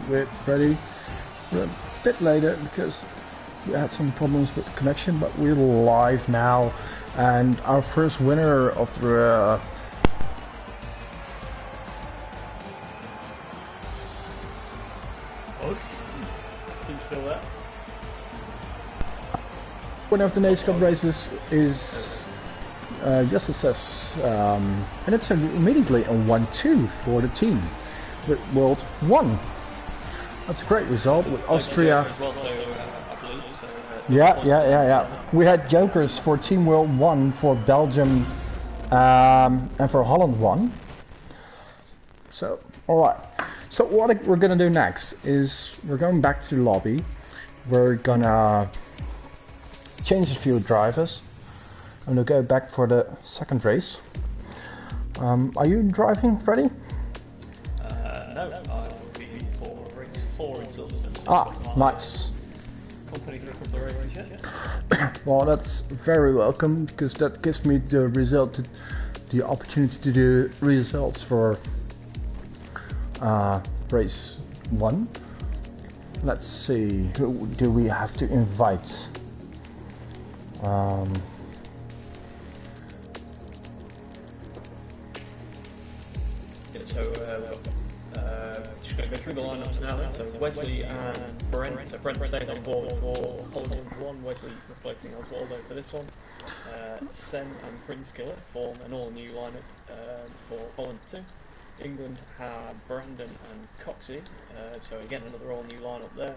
with Freddy. We're a bit later because we had some problems with the connection, but we're live now, and our first winner of the He's still there. winner of the Nation Cup races is just assess, and it's immediately a 1-2 for the team with World 1. That's a great result with Austria. Yeah. We had jokers for Team World 1 for Belgium and for Holland 1. So, alright. So what we're gonna do next is we're going back to the lobby. We're gonna change a few drivers. I'm gonna go back for the second race. Are you driving, Freddy? No, I will be for race 4 in Silverstone. Ah, nice. Company for a couple of races yet? Well, that's very welcome because that gives me the result, the opportunity to do results for race 1. Let's see, who do we have to invite? Just going to go through the lineups now then. So Wesley and Brent. So Brent staying on board for Holland 1, Wesley replacing Oswaldo for this one. Sen and Prince Killer form an all-new lineup for Holland 2. England have Brandon and Coxey, so again another all-new lineup there.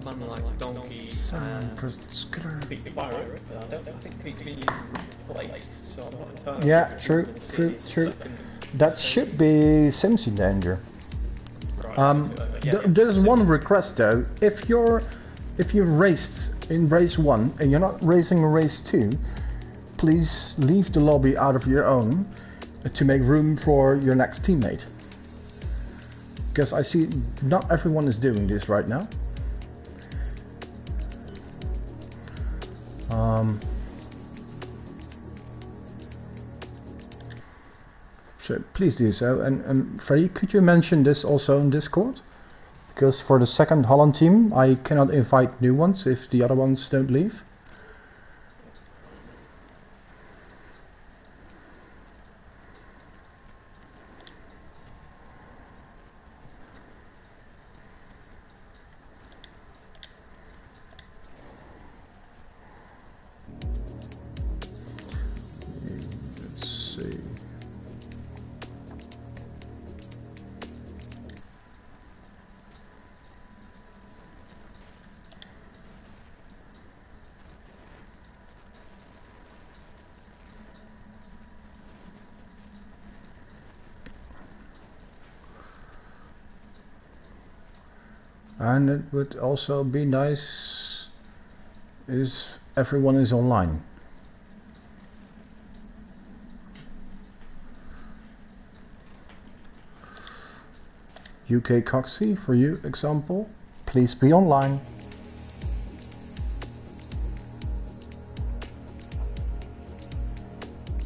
Man like Donkey and Pete the Pirate, but I don't think Pete's been placed, so I'm not entirely yeah, true. That should be Sims in danger. Right, there's one request though. If you've raced in race 1 and you're not racing in race 2, please leave the lobby out of your own to make room for your next teammate. Because I see not everyone is doing this right now. So please do so. And Freddy, could you mention this also in Discord? Because for the second Holland team, I cannot invite new ones if the other ones don't leave. And it would also be nice if everyone is online. UK Coxey, for you example, please be online.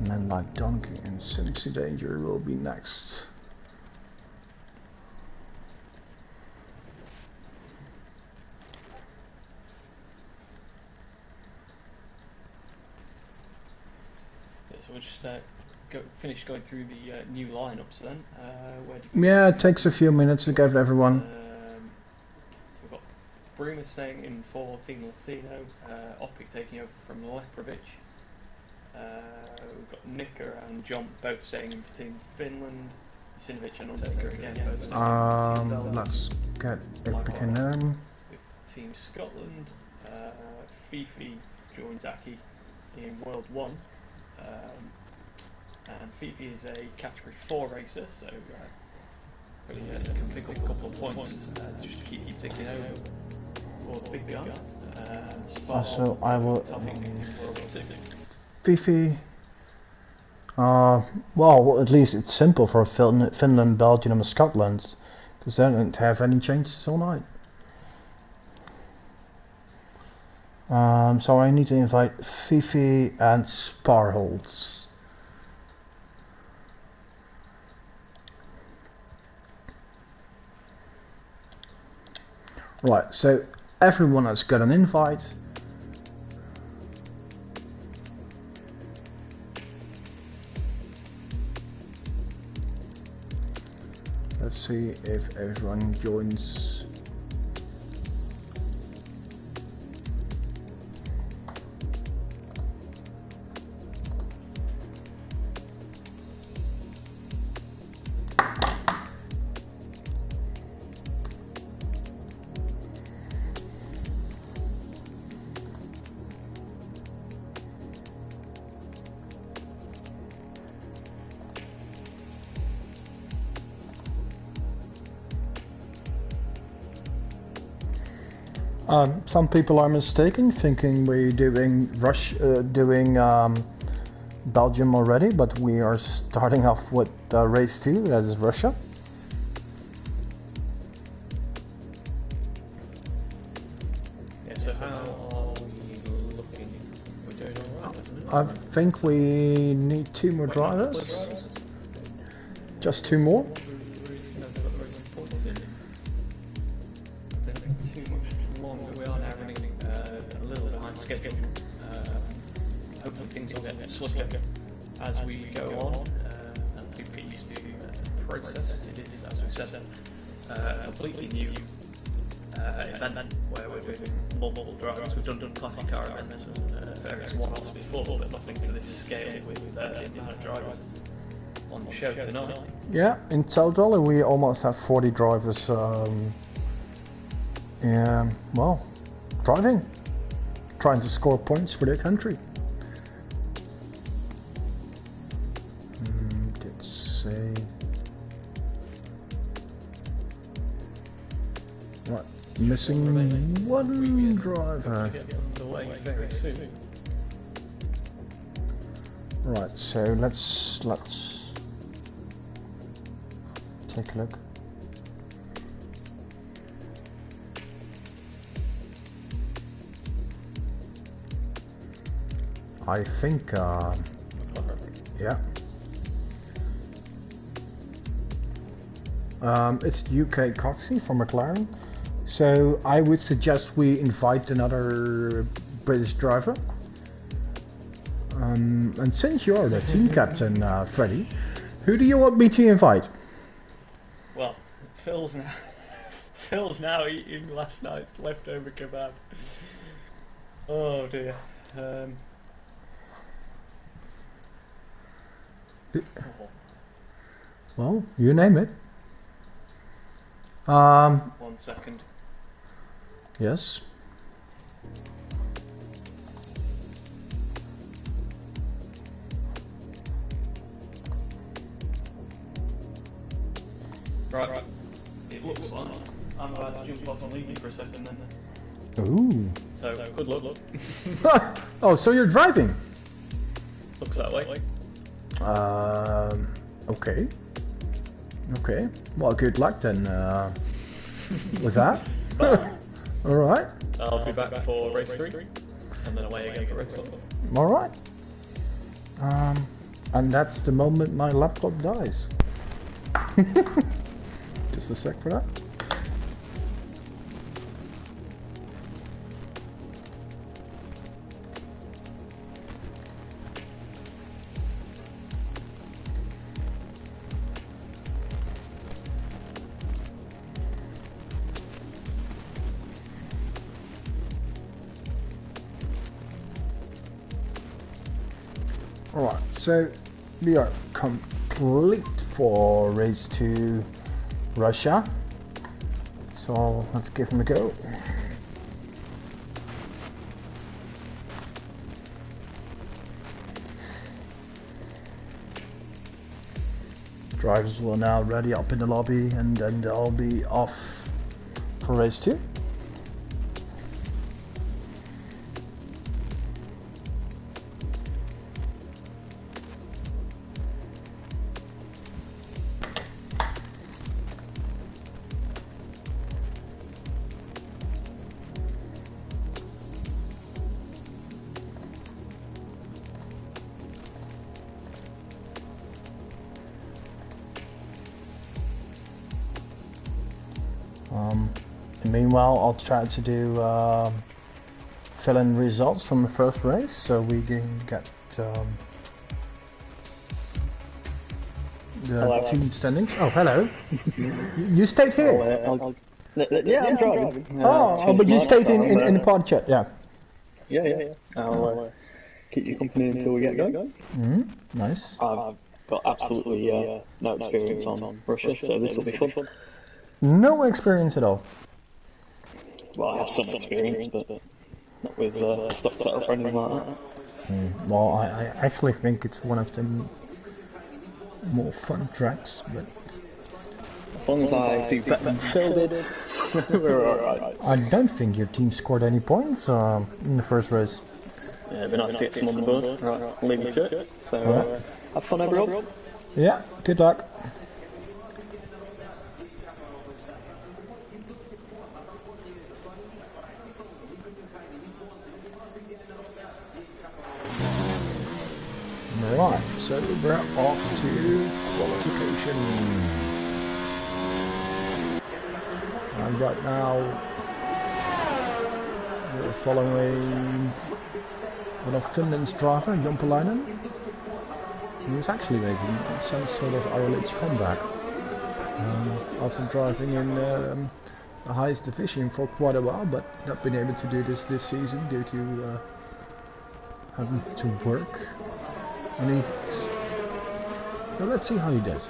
Men like Donkey and Simpsy Danger will be next. So we'll just finish going through the new lineups then. Where do yeah, it takes a few minutes to give everyone. So we've got Brumer staying in for Team Latino, Opic taking over from Leprovic. We've got Nicker and John both staying in for Team Finland. Jusinovic and Undertaker again both staying in for Team Belgium. Let's get Epic in there. With Team Scotland, Fifi joins Aki in World 1. And Fifi is a Category 4 racer, so really can pick up a couple of points just to keep you ticking over for the big guys. So I will. World 2. Fifi. Well, at least it's simple for Finland, Belgium, and Scotland, because they don't have any changes all night. So I need to invite Fifi and Sparholz. Right, so everyone has got an invite. Let's see if everyone joins. Some people are mistaken, thinking we're doing Belgium already, but we are starting off with race 2, that is Russia. Yeah, so how are we looking? We're doing alright. I think we need 2 more drivers. Just 2 more. We are now running a little behind schedule. Hopefully things will get slicker as we go on. And people get used to the process. It is, as we said, a completely new event where we're doing multiple drivers. We've done classic car events and various one-offs before, but nothing to this scale with the amount of drivers on the show tonight. Yeah, in total we almost have 40 drivers. Well, driving, trying to score points for their country. Let's say, right, missing one driver. Get underway very soon. Right, so let's take a look. I think, yeah. It's UK Coxey from McLaren. So I would suggest we invite another British driver. And since you're the team captain, Freddie, who do you want me to invite? Well, Phil's now eating last night's leftover kebab. Oh dear. Well, you name it. 1 second. Yes. Right. It looks like I'm about to jump off and leave you for a second then. Ooh. So, good luck. Oh, so you're driving? Looks that way. Okay. Okay. Well, good luck then with that. All right. I'll be back for race 3, and then away again for race 4. All right. And that's the moment my laptop dies. Just a sec for that. Alright, so we are complete for race to Russia. So let's give them a go. Drivers will now ready up in the lobby and then they'll be off for race 2. Meanwhile, I'll try to do fill in results from the first race so we can get the team standings. Oh, hello. You stayed here? Yeah, I'm driving. But you stayed in the pod chat, yeah. Yeah. I'll keep you company until we get going. Nice. I've got absolutely no experience on Russia, so this will be fun. No experience at all. Well, I have some experience, but not with stock setup or anything like that. Well, I actually think it's one of the more fun tracks, but as long as I do better than Phil did, we're alright. I don't think your team scored any points in the first race. Yeah, it'd be nice to get some on the board. Right, I'll leave you to it. So, have fun, everyone. Yeah, good luck. Right, so we're off to qualification. And right now we're following one of Finland's driver, Jompalainen. He's actually making some sort of RLH comeback after driving in the highest division for quite a while, but not been able to do this season due to having to work. So let's see how he does.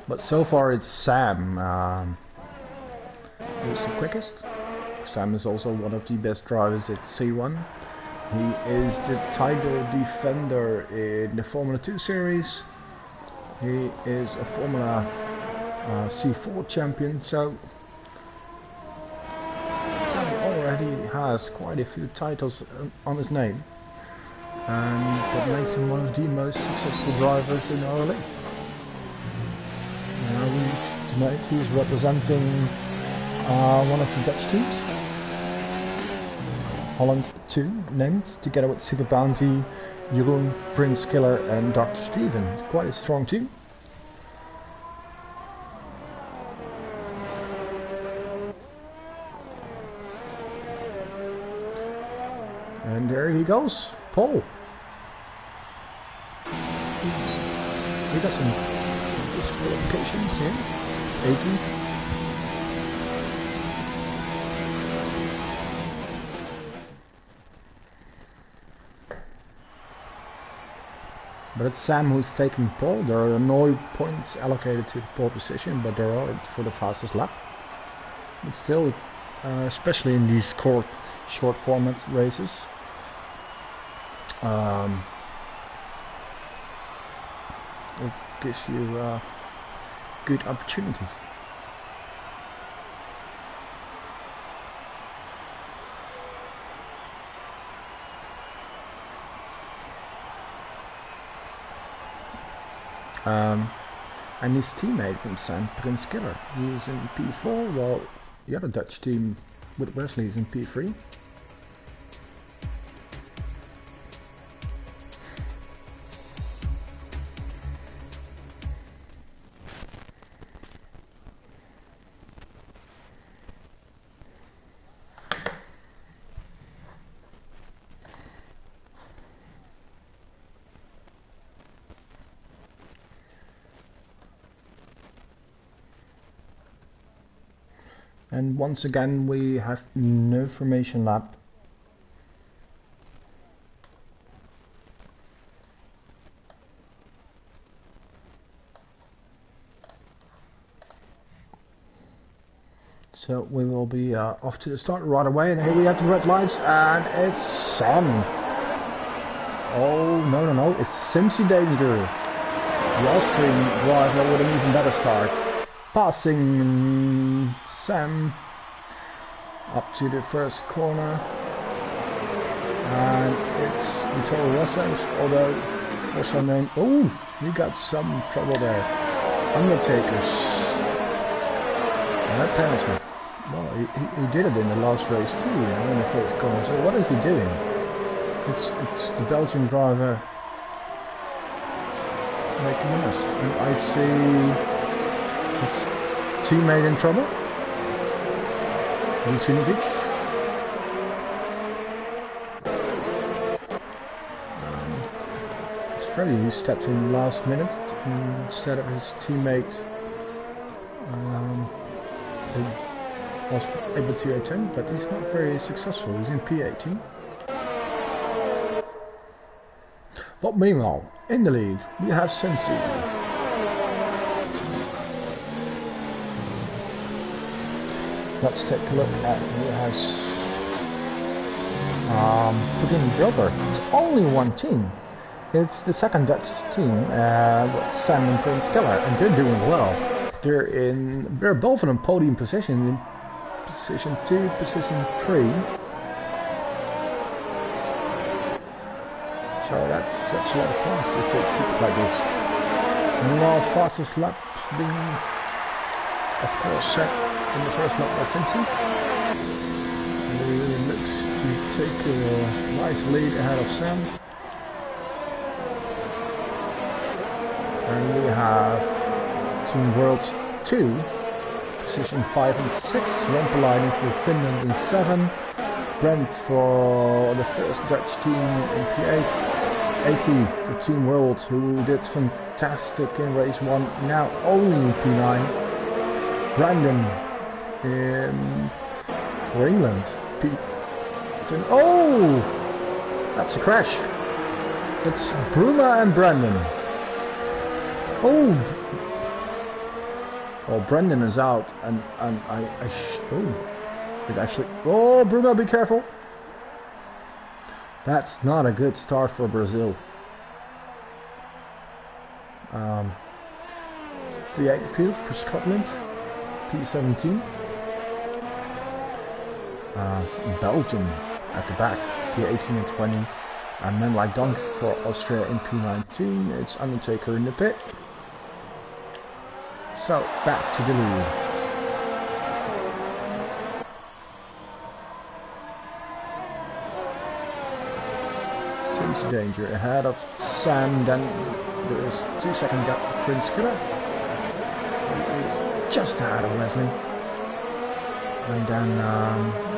But so far it's Sam who's the quickest. Sam is also one of the best drivers at C1. He is the title defender in the Formula 2 series. He is a Formula C4 champion, so already has quite a few titles on his name, and that makes him one of the most successful drivers in RLH. Tonight he's representing one of the Dutch teams, Holland 2, named together with Super Bounty, Jeroen, Prince Killer and Dr. Steven. Quite a strong team. And there he goes, Paul. He got some disqualifications here. 80. But it's Sam who's taking pole. There are no points allocated to the pole position, but there are for the fastest lap. But still, especially in these short format races, it gives you good opportunities. And his teammate from Sam, Prince Killer, he's in P4, while the other Dutch team with Wesley is in P3. And once again we have no formation lap. So we will be off to the start right away, and here we have the red lights, and it's Sam. Oh no, it's Simpsy Danger, the Austrian driver with an even better start. Passing Sam up to the first corner, and it's Vittorio Rossos, although also named. Oh, he got some trouble there. Undertakers. And that penalty. Well, he did it in the last race too, in the first corner. So what is he doing? It's the Belgian driver making a mess. And I see its teammate in trouble. Lucinovic. It's Freddy who stepped in last minute instead of his teammate who was able to attend, but he's not very successful. He's in P18. But meanwhile, in the lead, we have Sensi. Let's take a look at who has put in the joker. It's only one team. It's the second Dutch team with Sam and Prince Keller, and they're doing well. They're both in a podium position, in position 2, position 3. So that's a lot of points if they keep it like this. Meanwhile, fastest lap being, of course, set in the first lap by Cincy. And he looks to take a nice lead ahead of Sam. And we have Team World 2, position 5 and 6, Rempelainen for Finland in 7, Brent for the first Dutch team in P8, Aki for Team World, who did fantastic in race 1, now only in P9, Brandon for England, P10. Oh! That's a crash. It's Bruma and Brandon. Oh, Brendan is out, and it actually. Oh, Bruno, be careful! That's not a good start for Brazil. V8 field for Scotland, P17. Belgium at the back, P18 and 20. And men like Donk for Austria in P19. It's Undertaker in the pit. So, back to the lead. Seems danger ahead of Sam, then there is 2-second gap to Prince Killer. He is just ahead of Wesley. And then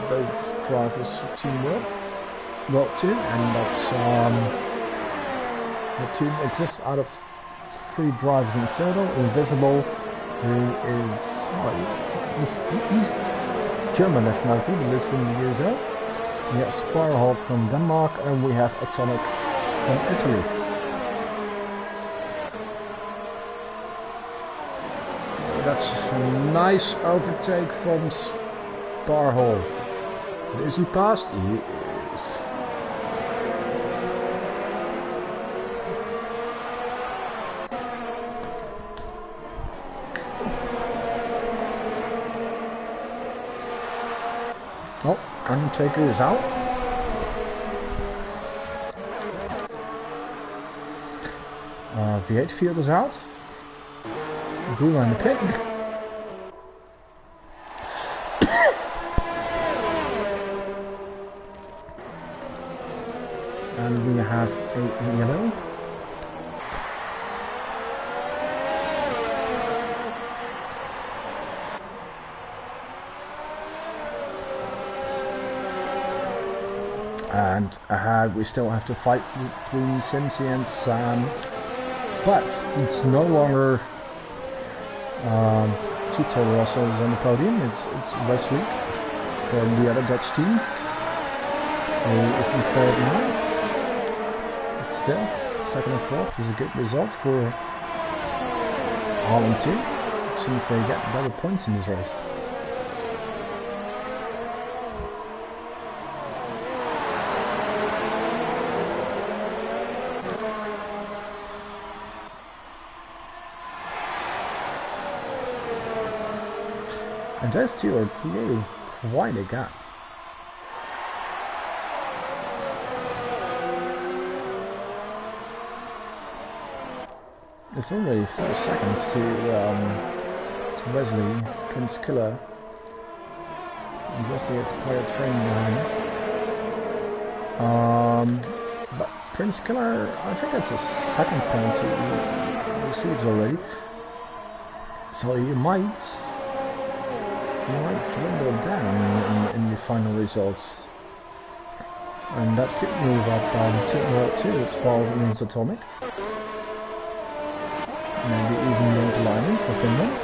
both drivers Team World 2, and that's the team exists out of 3 drivers in total. Invisible, who is, he's German nationality, but lives in the USA. We have Sparhawk from Denmark, and we have Atomic from Italy. That's a nice overtake from Sparhawk. Is he passed? He is. Oh, Undertaker is out. V8 field is out. Bruno in the pit. And we have a yellow. And ahead we still have to fight between Cincy and Sam, but it's no longer two Todorosas on the podium. It's Wesley from the other Dutch team, who is in third now. But still, second and fourth is a good result for Holland too. See if they get better points in this race. And those two are creating quite a gap. It's already 4 seconds to Wesley, Prince Killer. And Wesley has quite a train behind him. But Prince Killer, I think it's his second penalty he receives already. So he might dwindle down in the final results. And that could move up Team World 2, it's called against Atomic. Maybe even Yonkalainen for Finland.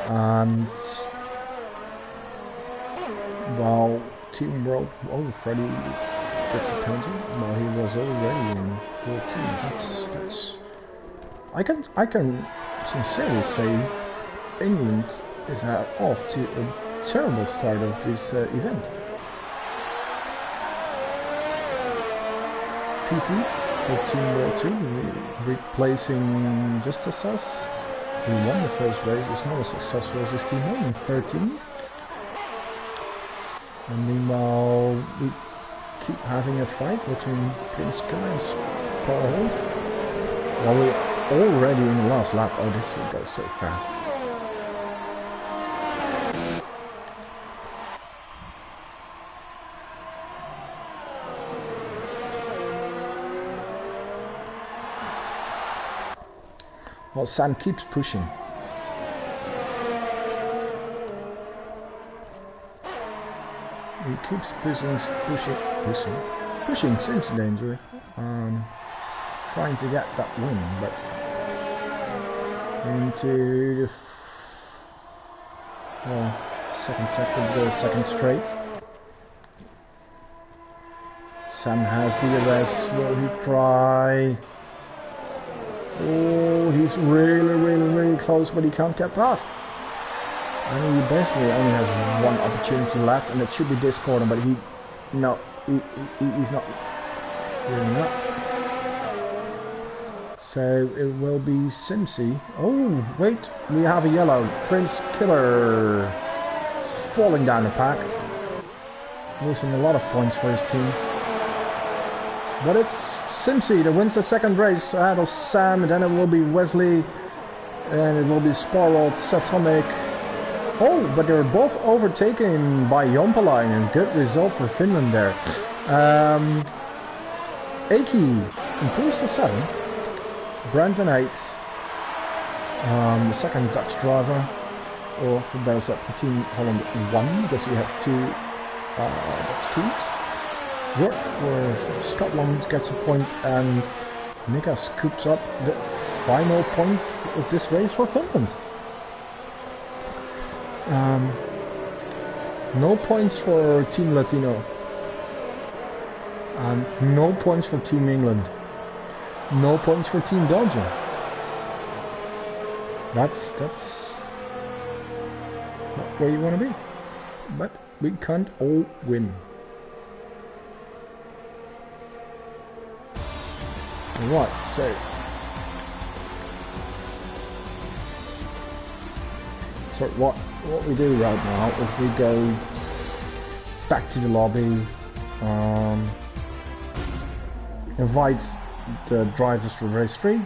And well, Team World, oh, Freddy gets a penalty. Well, he was already in 14. That's I can sincerely say England is off to a terrible start of this event. Fifi for Team World 2, replacing Justice. Who won the first race, is not as successful as his teammate in 13th. And meanwhile, we keep having a fight between Prince Killer and Paul Holt. Well, we're already in the last lap. Oh, this will go so fast. Well, Sam keeps pushing. He keeps pushing since danger, trying to get that win, but into the second straight. Sam has DRS. Will he try? Oh, he's really close, but he can't get past. And he basically only has one opportunity left, and it should be this corner, but he's not really up. So it will be Simpsy. Oh, wait, we have a yellow. Prince Killer falling down the pack, losing a lot of points for his team. But it's Simpsy that wins the second race ahead of Sam, and then it will be Wesley, and it will be Sparrow, Satomic. Oh, but they're both overtaken by Jompalainen. Good result for Finland there. Aki improves to 7th. Brandon 8th. The second Dutch driver. Or for those that for Team Holland 1, because we have 2 Dutch teams. Work for Scotland gets a point, and Mika scoops up the final point of this race for Finland. No points for Team Latino, and no points for Team England, no points for Team Belgium. That's not where you want to be, but we can't all win. Right, so what we do right now is we go back to the lobby, invite the drivers for race 3,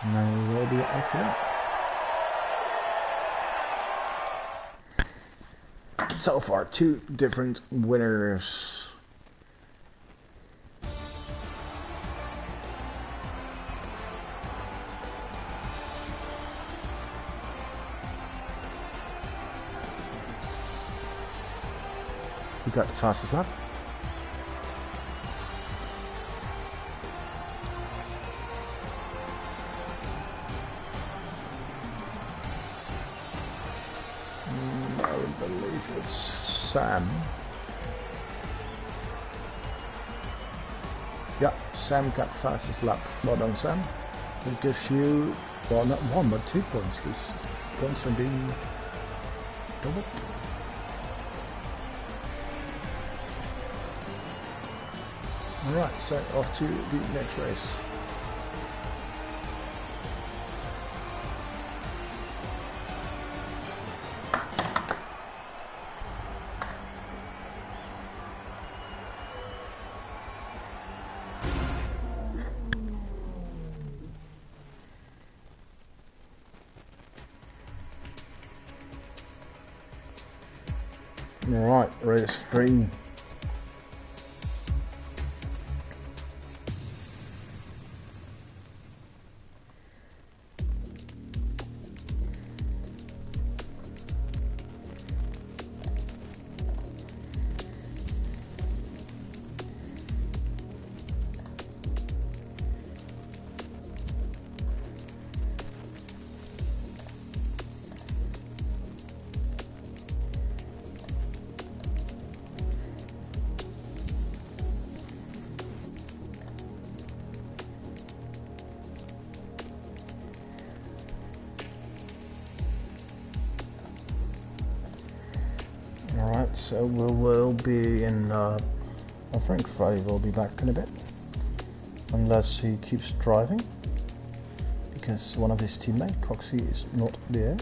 and then we will be off here. So far, 2 different winners. We got the fastest lap. I believe it's Sam. Yeah, Sam got fastest lap. Well done, Sam. It gives you, well, not 1 but 2 points, because points are being doubled. Alright, so off to the next race. Alright, race 3. Alright, so we will be in, I think Friday will be back in a bit, unless he keeps driving, because one of his teammates, Coxie, is not there.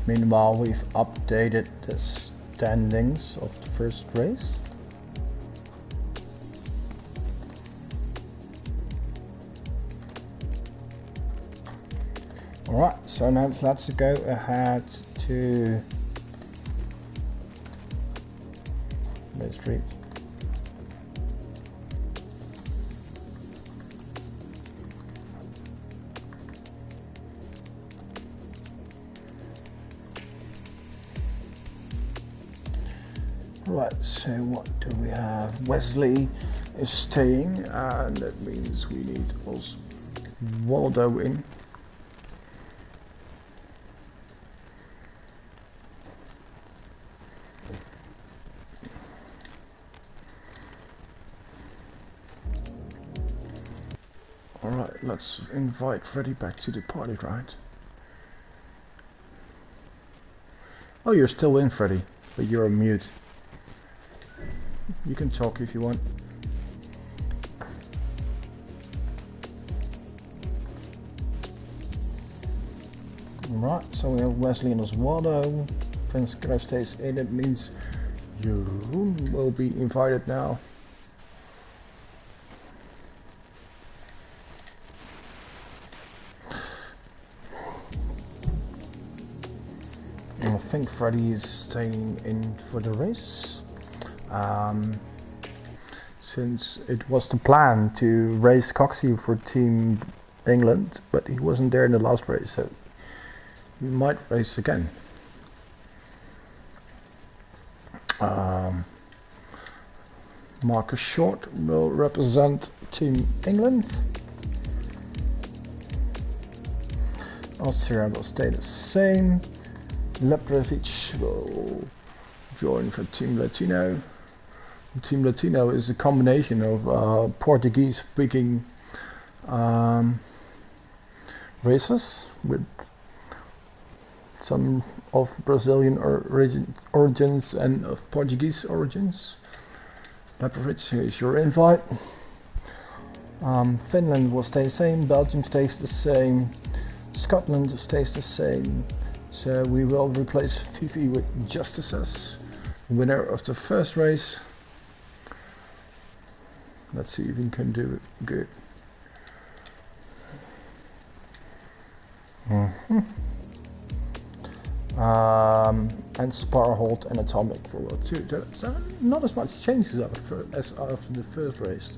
Meanwhile, we've updated the standings of the first race. Alright, so now let's go ahead to the street. Right, so what do we have? Wesley is staying, and that means we need Oswaldo in. Alright, let's invite Freddy back to the party, right? Oh, you're still in, Freddy, but you're on mute. You can talk if you want. Right, so we have Wesley and Oswaldo. Prince Crash stays in, it means Jeroen will be invited now. I think Freddy is staying in for the race. Since it was the plan to race Coxie for Team England, but he wasn't there in the last race, so we might race again. Marcus Short will represent Team England. Austria will stay the same. Leprevic will join for Team Latino. Team Latino is a combination of Portuguese-speaking races with some of Brazilian origins and of Portuguese origins. Leprevic, here is your invite. Finland will stay the same, Belgium stays the same, Scotland stays the same. So we will replace Fifi with Justices. Winner of the first race. Let's see if we can do it good. And Sparhold and Atomic for World 2. So not as much changes as after the first race.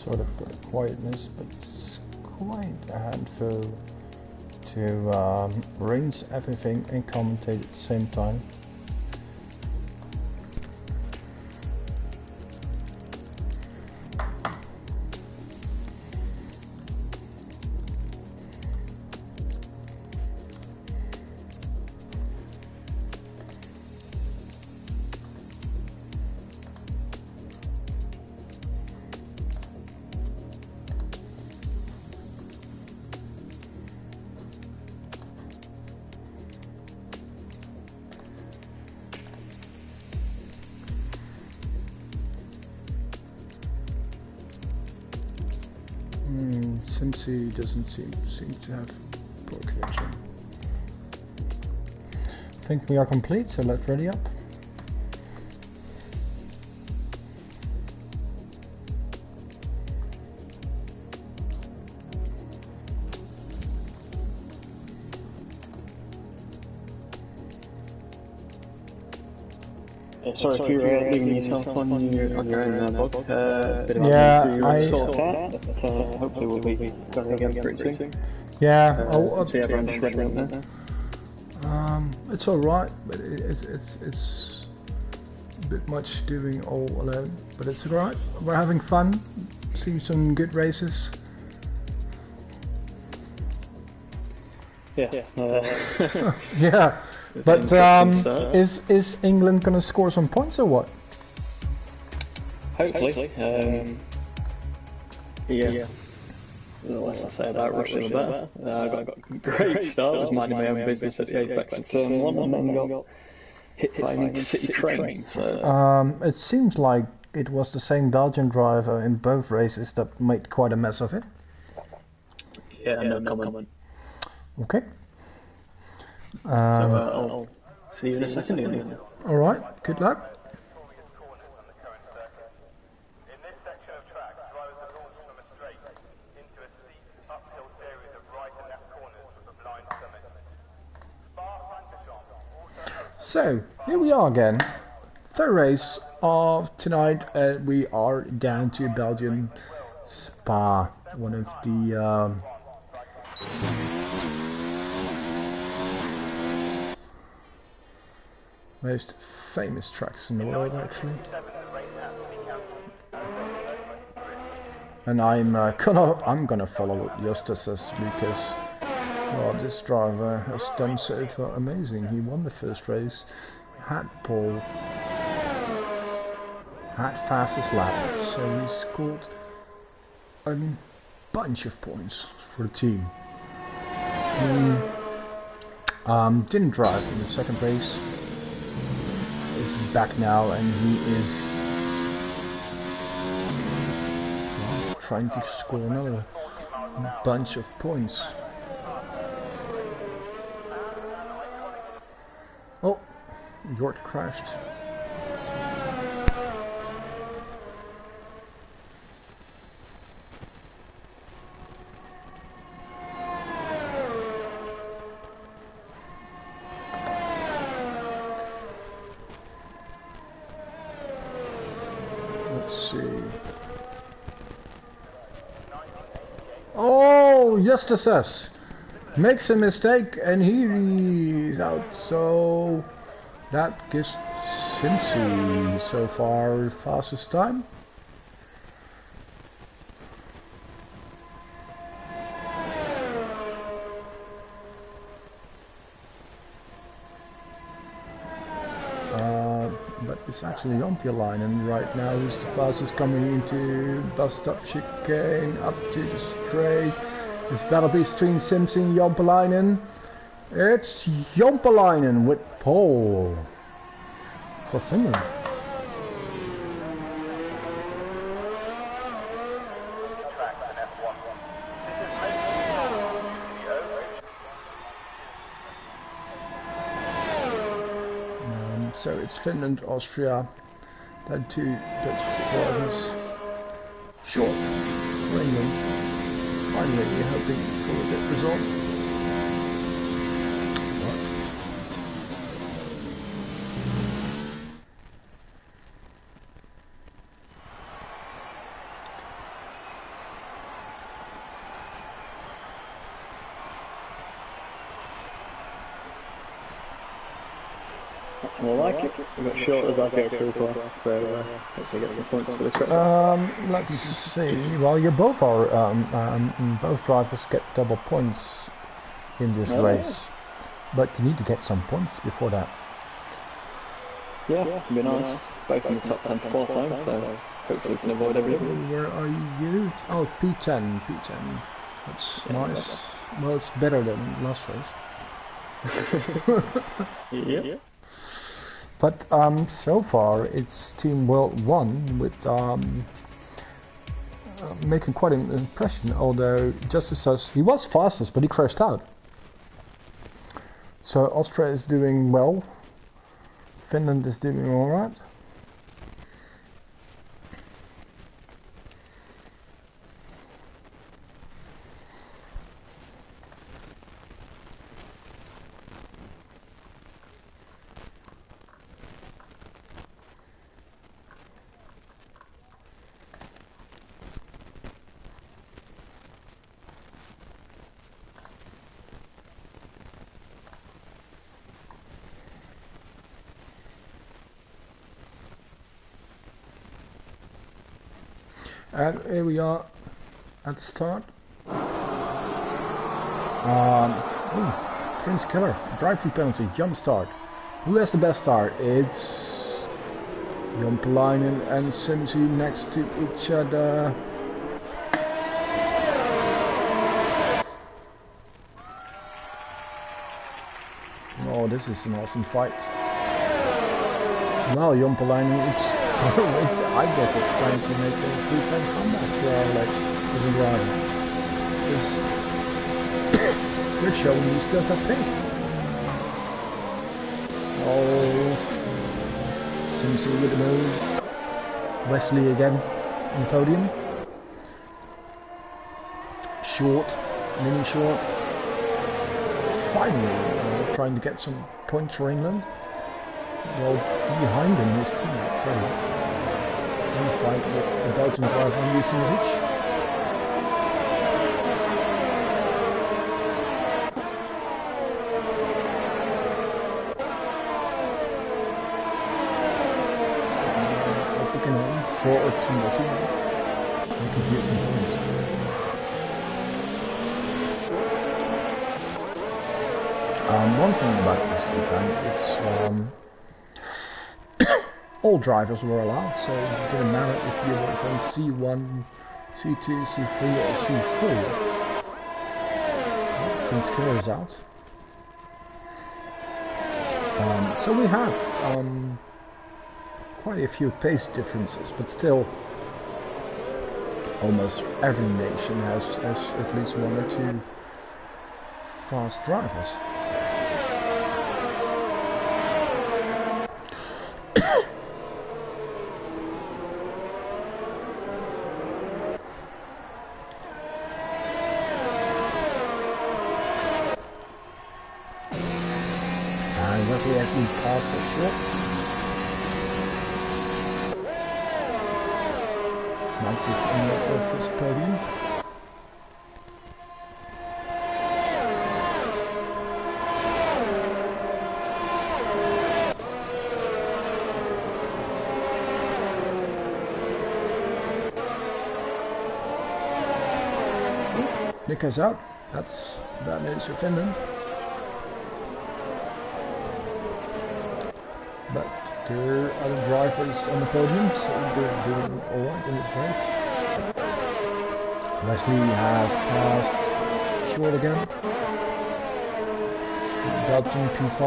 sort of for the quietness, but it's quite a handful to arrange everything and commentate at the same time. Simsy doesn't seem to have poor connection. I think we are complete, so let's ready up. Sorry if you're leaving yourself on your own blog. Hopefully we'll be going again pretty soon. Yeah, See everyone's ready up there. it's alright, but it's a bit much doing all alone, but it's alright. We're having fun, seeing some good races. Yeah. Yeah, but is England gonna score some points or what? Hopefully. Yeah. The less I say about Russia, the better. I got a great start. I was minding my own business at the apex of turn 1 and then got hit by an intercity train. So. It seems like it was the same Belgian driver in both races that made quite a mess of it. Yeah, no comment. Okay. So I'll see you in a second. Alright, good luck. So, here we are again. Third race of tonight. We are down to Belgium Spa, one of the most famous tracks in the world, actually. And I'm gonna follow what Justus says because, well, this driver has done so far amazing. He won the first race, had pole, had fastest lap, so he scored a bunch of points for the team. He didn't drive in the second race. He's back now, and he is trying to score another bunch of points. Oh, York crashed. Let's see. Oh, Justus makes a mistake and he's out, so that gives Simpsy so far fastest time. But it's actually on the line, and right now who's the fastest coming into bus stop chicane up to the straight. This battle between Simpson and Jompalainen. It's Jompalainen with pole for Finland. So it's Finland, Austria, then two Dutch drivers. Short for England. Finally, we're hoping for a good result. More like it. We've got short as our go through as well, so hopefully get some points for this race. Let's see. Well, you both are. Both drivers get double points in this race, but you need to get some points before that. Yeah, it'd be nice. Both in the top 10 for qualifying, so hopefully we can avoid everything. Where are you? Oh, P10. P10. That's nice. Well, it's better than last race. Yeah. But so far it's Team World 1 with making quite an impression, although Justice says he was fastest but he crashed out. So Austria is doing well, Finland is doing alright. And here we are at the start. Prince Killer, drive-through penalty, jump start. Who has the best start? It's Jompalainen and Simsi next to each other. Oh, this is an awesome fight. Well, Jompalainen, I guess it's time to make a full-time comeback to RLH as a driver. Because you're showing you still have pace. Oh, Simpson with the move. Wesley again on the podium. Short, mini short. Finally, trying to get some points for England. Well, behind him his teammate Freddie. And fight with the Belgian driver Jusinovic. Picking on for a team. They can get some points. One thing about this event is all drivers were allowed, so it didn't matter if you were from C1, C2, C3 or C4. Prince Killer is out. So we have quite a few pace differences, but still almost every nation has at least one or two fast drivers. Wesley has been passed for short. Might give him off his podium. Nick out. That's bad news for Finland. But there are other drivers on the podium, so they're doing alright in this race. Wesley has passed short again. Belgium P5,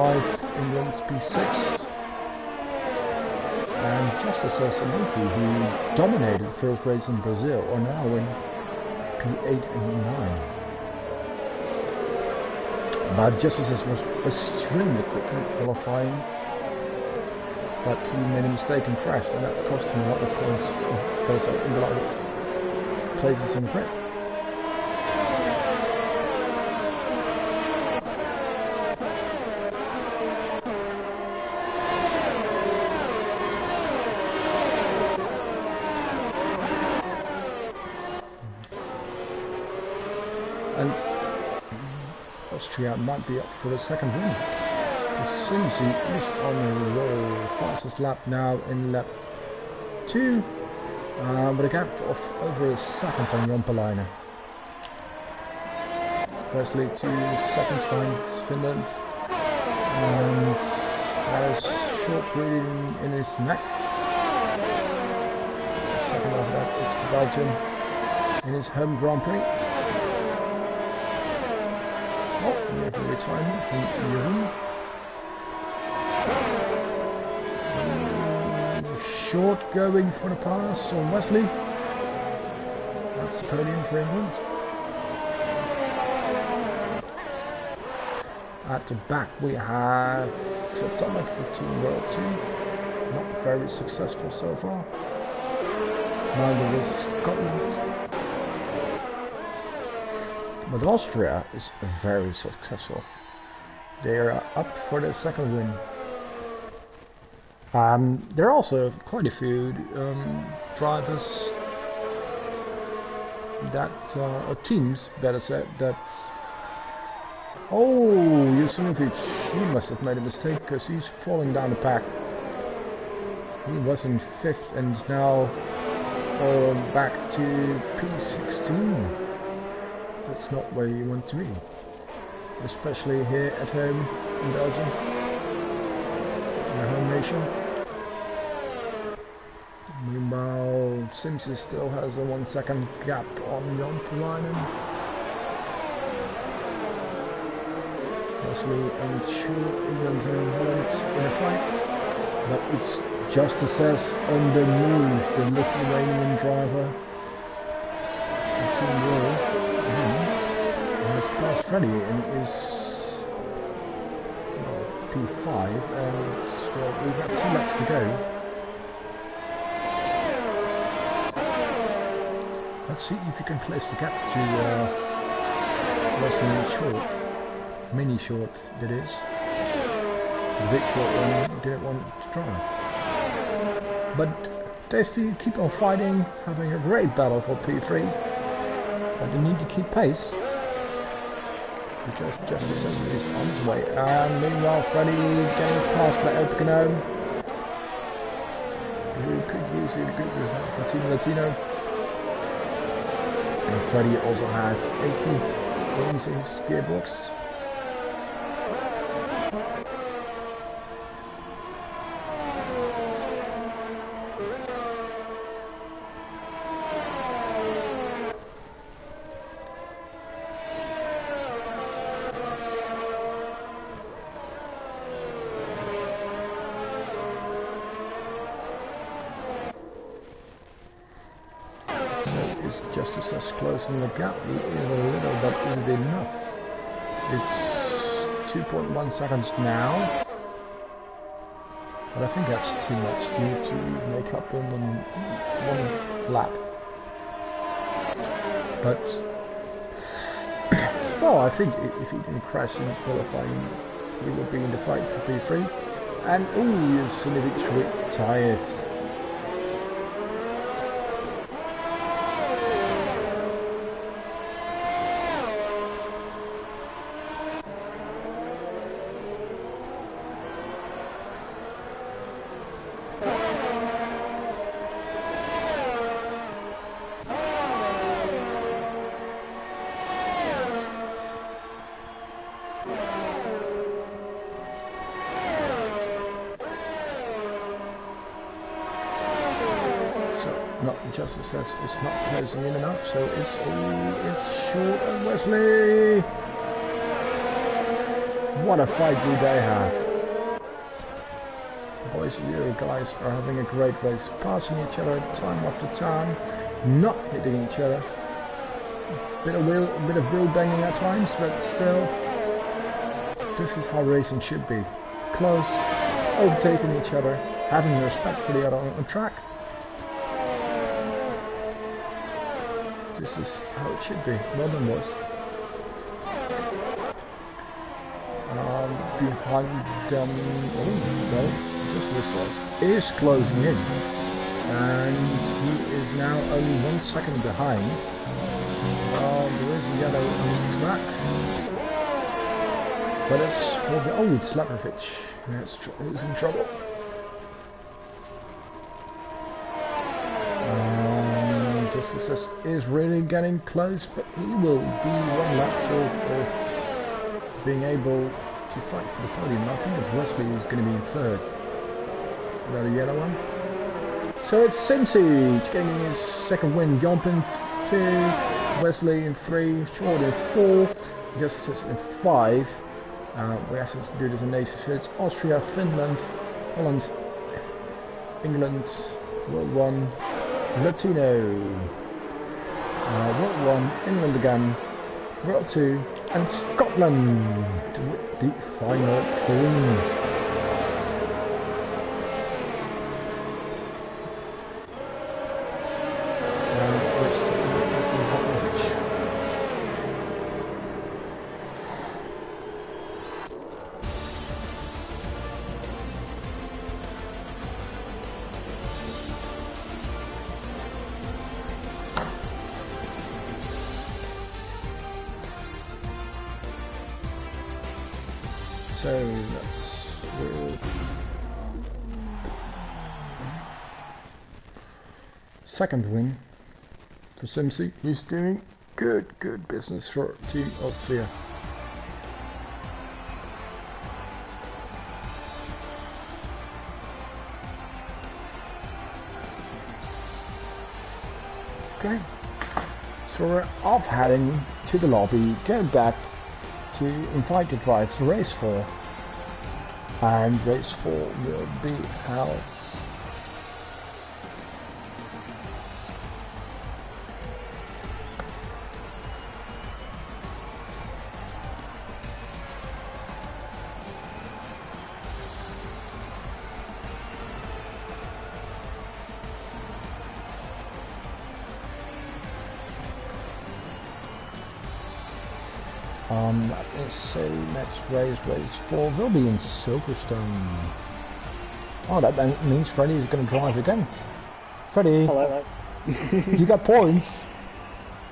England P6. And Justice Sanoki, who dominated the first race in Brazil, are now in P8 and 9. But Justice was extremely quick in qualifying. But he made a mistake and crashed, and that cost him a lot of points, a lot of places in the grid. And Austria might be up for the second win. Simpson is on a roll. Fastest lap now in lap 2. But a gap of over a second on Jompalainen. Wesley 2 seconds behind Finland. And has short bleeding in his neck. Second after that is Belgium in his home Grand Prix. Oh, we have a retirement from Jeroen. Short going for the pass on Wesley. That's the podium for England. At the back we have Atomic for Team World 2. Not very successful so far. Neither is Scotland. But Austria is very successful. They are up for the second win. There are also quite a few drivers that, or teams better said, that... Oh, Jusinovic, he must have made a mistake because he's falling down the pack. He was in 5th and is now back to P16. That's not where you want to be, especially here at home in Belgium. My home nation. Meanwhile, Simpson still has a 1 second gap on Jompalainen. Wesley and Short, England and Holland in a fight, but it's Justices on the move, the Lithuanian driver. Team World has passed Freddie and is P5, and well, we've got 2 laps to go. Let's see if you can close the gap to Wesley and Short. Mini Short, that is. The big Short one didn't want to try. But they still keep on fighting, having a great battle for P3. But they need to keep pace. Because Justice is on his way. And meanwhile, Freddie getting passed by El Picano, who could use a good result for Team Latino. And Freddie also has 80 wins in his gearbox. Justice is closing the gap. He is a little, but is it enough? It's 2.1 seconds now. But I think that's too much to make up in one lap. But, well, I think if he didn't crash in qualifying, he would be in the fight for P3. And, ooh, Jusinovic retired. Justice says it's not closing in enough, so it's Short and Wesley. What a fight do they have? Boys, you guys are having a great race, passing each other time after time, not hitting each other. Bit of wheel banging at times, but still, this is how racing should be: close, overtaking each other, having respect for the other on track. This is how it should be. Well done, boys. Behind them, oh no, Justice is closing in, and he is now only 1 second behind. There is a yellow on the track. But it's oh, it's Leverage. Yes, he's in trouble. Justice is really getting close, but he will be one lap short of being able to fight for the podium. I think it's Wesley who's going to be in third. Got a yellow one. So it's Simpsy getting his second win. Jump in 2, Wesley in 3, Short in 4, Justice in 5. We have to do this in nations. So it's Austria, Finland, Holland, England, World 1, Latino, World 1, England again, World 2, and Scotland with the final 3. So that's second win for Simpsy. He's doing good business for Team Austria. Okay, so we're off heading to the lobby, go back to invite the drivers to race 4, and race 4 will be held let me say next race 4 will be in Silverstone. Oh, that means Freddie is going to drive again. Freddie, Hello. You got points.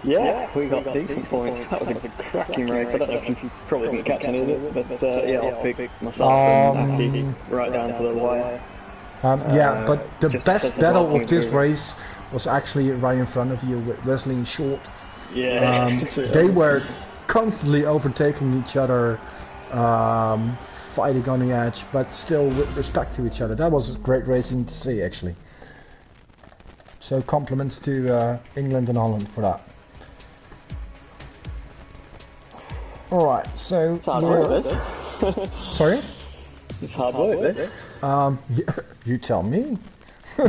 Yeah, we got decent points. That was a cracking race. I don't know if you probably didn't catch any of it, but yeah, I'll pick myself and Aki right down to the wire. Yeah, but the best battle of this race was actually right in front of you with Wesley and Short. Yeah, they were constantly overtaking each other, fighting on the edge, but still with respect to each other. That was great racing to see, actually. So compliments to England and Holland for that. Alright, so it's hard work, this. Sorry? It's hard work, this. You tell me. So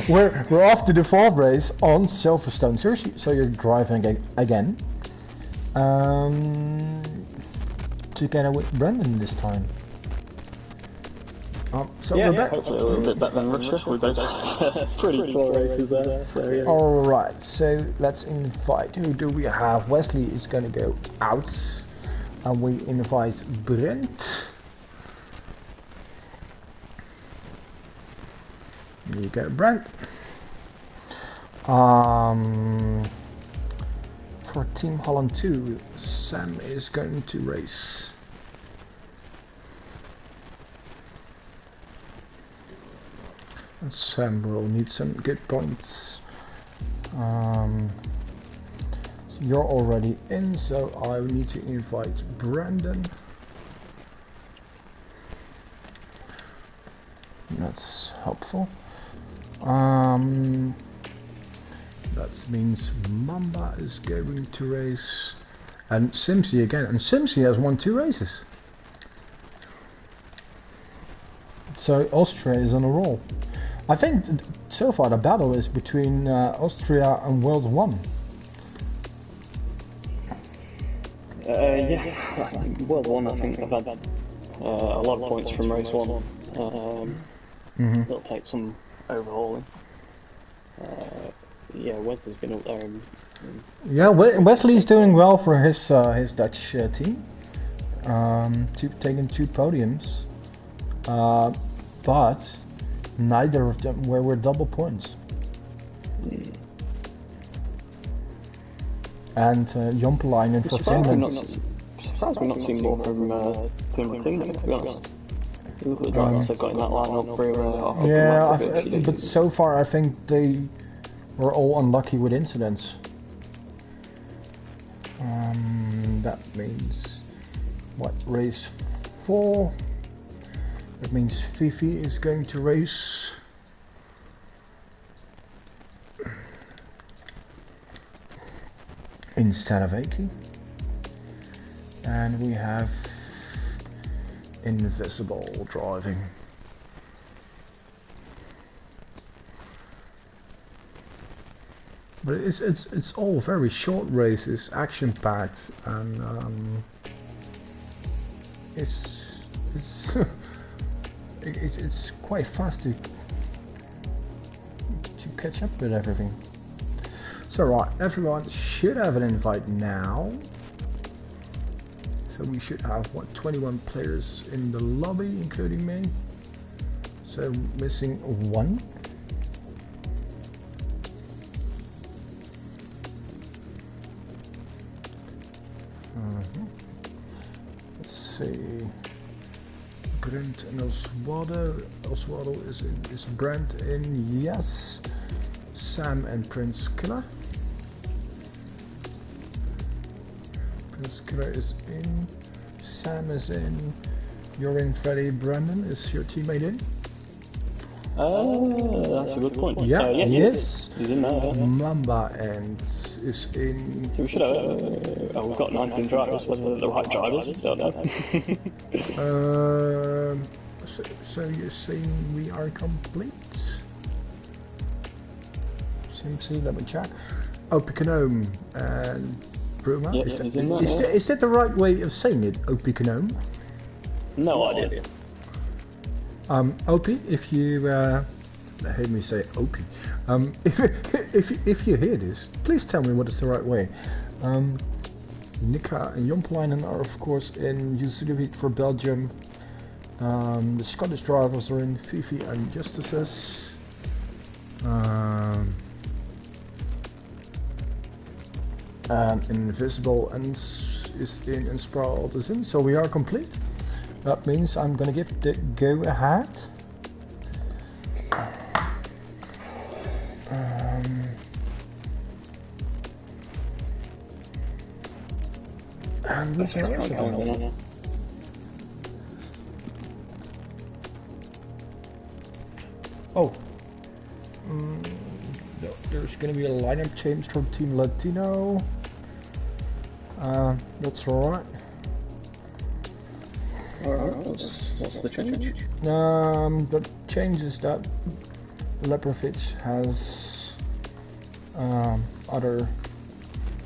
we're off to the 4th race on Silverstone. So you're driving again, together with Brendan this time. So yeah, we're back. hopefully a little bit better than Russia. We both pretty poor races there. So, yeah. All right, so let's invite. Who do we have? Wesley is going to go out, and we invite Brent. There you go, Brent. For Team Holland 2, Sam is going to race. And Sam will need some good points. So you're already in, so I need to invite Brandon. That's helpful. That means Mamba is going to race, and Simpsy again, and Simpsy has won 2 races. So Austria is on a roll. I think so far the battle is between Austria and World 1. Yeah, World 1 I think I've had a lot of points from race 1. It'll take some overhauling. Yeah, Wesley's been up there. Yeah, Wesley's doing well for his Dutch team. Taking 2 podiums, but neither of them were with double points. And Jompelainen for Finland. surprised we've not seen more from Team Latino, to be honest. Look at the drivers they've got in that lineup for yeah, but so far I think they were all unlucky with incidents. That means what, race 4? That means Fifi is going to race instead of Aki. And we have Invisible driving. But it's all very short races, action packed, and it's it's quite fast to catch up with everything. So right, everyone should have an invite now. So we should have, what, 21 players in the lobby, including me. So missing 1. Let's see. Brent and Oswaldo. Oswaldo is in. Is Brent in? Yes. Sam and Prince Killer. Prince Killer is in. Sam is in. You're in, Freddy. Brandon, is your teammate in? That's a good point. Yeah, yes. He's in there. Mamba and is in. So we should have. We've got 19 drivers. Whether they're the right drivers, don't know. So you're saying we are complete? CMC, let me check. Opicanome and Bruma. Yep, is that the right way of saying it? Opicanome? No idea. Opie, if you heard me say Opie, if you hear this, please tell me what is the right way. Nika and Jompelainen are of course in Jusudovic for Belgium. The Scottish drivers are in Fifi and Justices. And Invisible and is in Inspiral is in, so we are complete. That means I'm gonna give the go ahead. And we can race it. Oh, there's gonna be a lineup change from Team Latino. That's alright. What's the change? The change is that Leprovic has other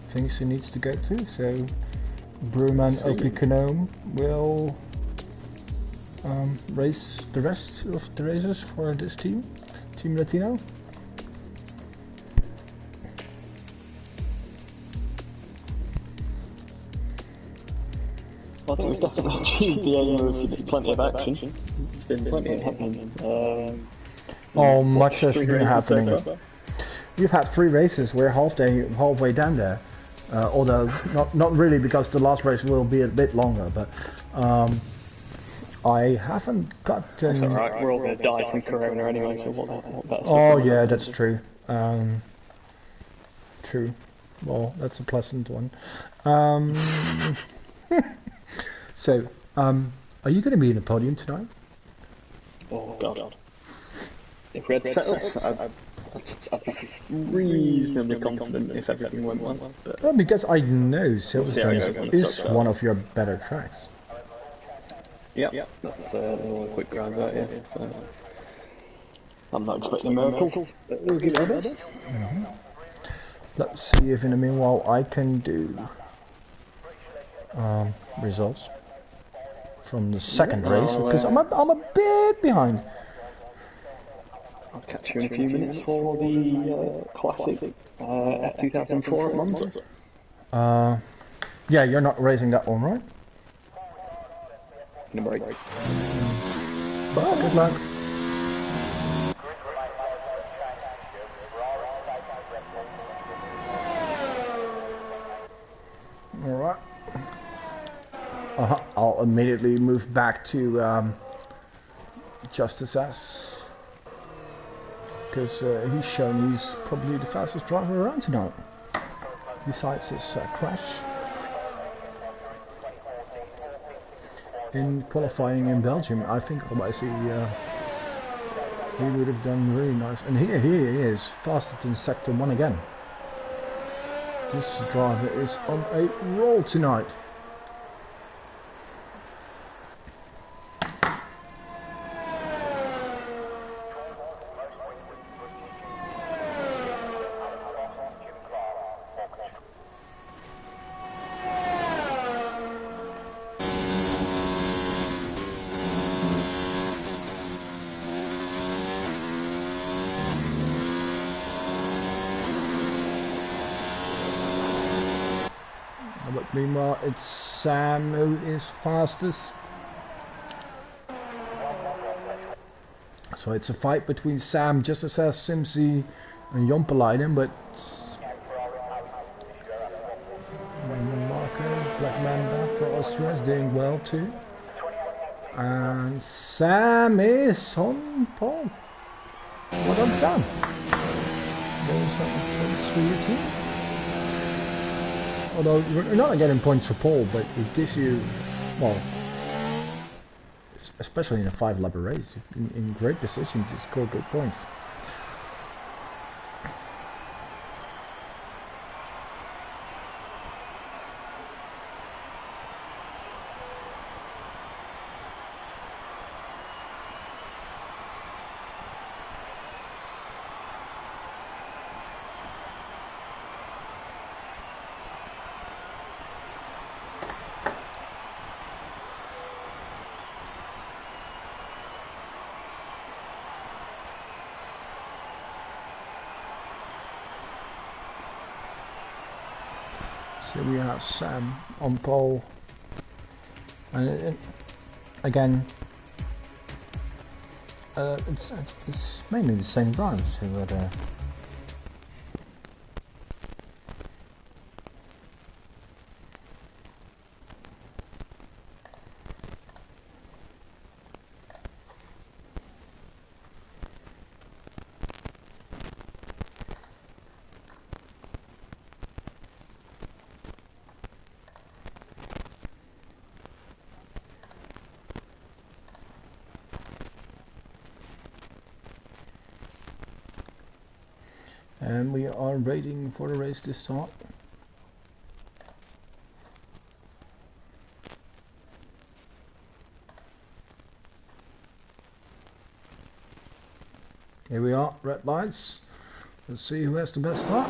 things he needs to go to, so Brewman Opicanome will race the rest of the races for this team, Team Latino. I think we've definitely achieved the aim of plenty of action. It's been plenty happening. Much has been happening. We've had 3 races. We're halfway down there. Although not really, because the last race will be a bit longer. But I haven't gotten. That's alright. We're all going to die from Corona anyway. So what that's oh yeah, that's true. True. Well, that's a pleasant one. So, are you going to be in the podium tonight? Oh God. If we had setups, I'd be reasonably confident if everything went well. But well, because I know Silverstone is one of your better tracks. Yeah, that's a quick drive out here. So I'm not expecting miracles, but we'll give it our best. Let's see if in the meanwhile I can do results from the second race, because I'm a bit behind. I'll catch you in a few minutes for the classic F2004 at Monza. Yeah, you're not racing that one, right? Number 8. But good luck. Alright. immediately move back to Justice S. Because he's shown he's probably the fastest driver around tonight. Besides his crash. In qualifying in Belgium, I think otherwise he would have done really nice. And here he is, faster than Sector 1 again. This driver is on a roll tonight. But meanwhile, it's Sam who is fastest. So it's a fight between Sam, Justice S, Simsy, and Jompelainen, but Marco, Black Mamba for Austria is doing well too. And Sam is on pole. Well done, Sam. There's points for your team. Although you're not getting points for pole, but it gives you, well, especially in a 5-lap race, in great position to score good points. So we have Sam on pole, and again, it's mainly the same drivers who are there. And we are waiting for the race to start. Here we are, red lights. Let's see who has the best start.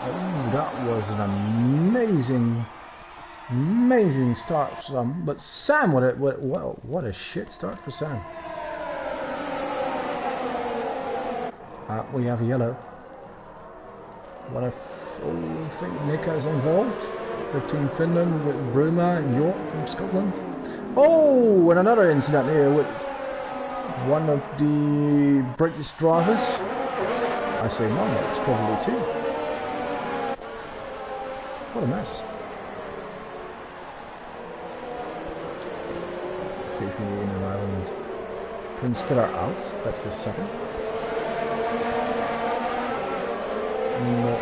Oh, that was an amazing start for Sam. But Sam, what a shit start for Sam. We have a yellow. What if I think Nika is involved for Team Finland with Bruma and York from Scotland. Oh, and another incident here with one of the British drivers. I say one, it's probably two. What a mess. Fifi in around Prince Killer out, that's the second.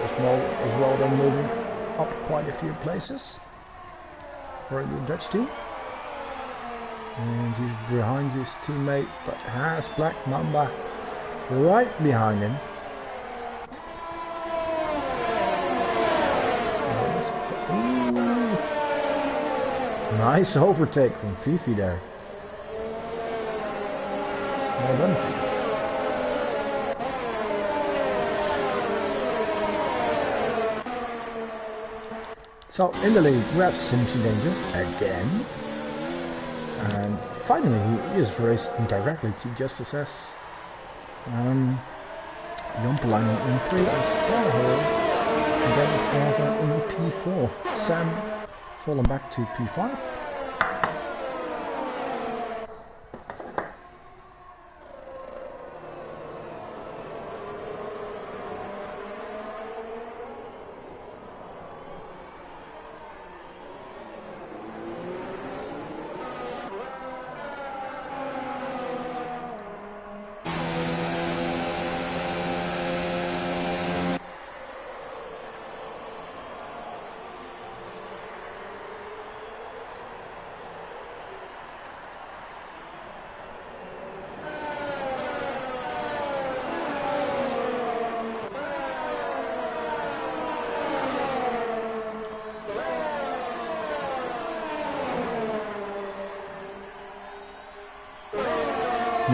As well they're moving up quite a few places for the Dutch team. And he's behind his teammate, but has Black Mamba right behind him. Ooh. Nice overtake from Fifi there. Well done, Fifi. So in the lead we have Simpson Danger again, and finally he is racing directly to Justice S. Jompelainen in 3 as Starhold, and then Ava in P4. Sam fallen back to P5.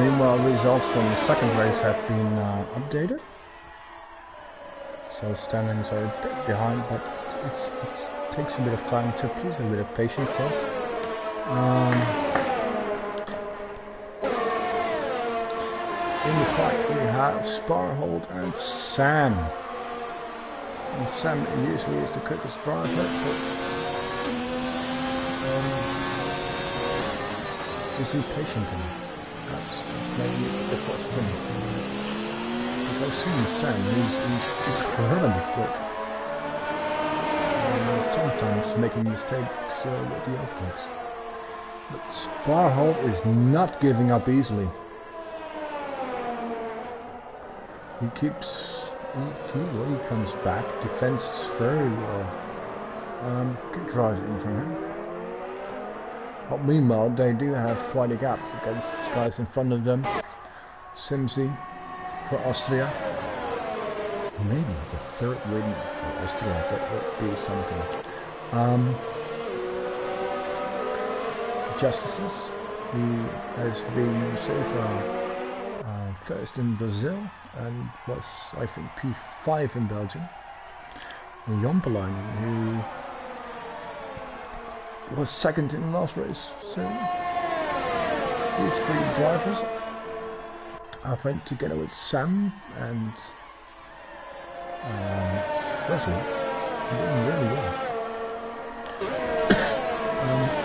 Meanwhile, results from the second race have been updated. So standings are a bit behind, but it takes a bit of time, so please have a bit of patience for us. In the fight we have Sparhold and Sam. And Sam usually is the quickest driver, but is he patient enough? That's maybe the question. As I've seen Sam, he's incredibly quick. Sometimes making mistakes with the overtakes. But Sparhold is not giving up easily. He comes back, defends very well. Good driving from him. But meanwhile, they do have quite a gap against the guys in front of them. Simsy for Austria. Maybe the third win for Austria, that would be something. Justices, he has been so far first in Brazil and was, I think, P5 in Belgium. Jompelainen, who was second in the last race. So these three drivers, I think, together with Sam and Wesley, are doing really well.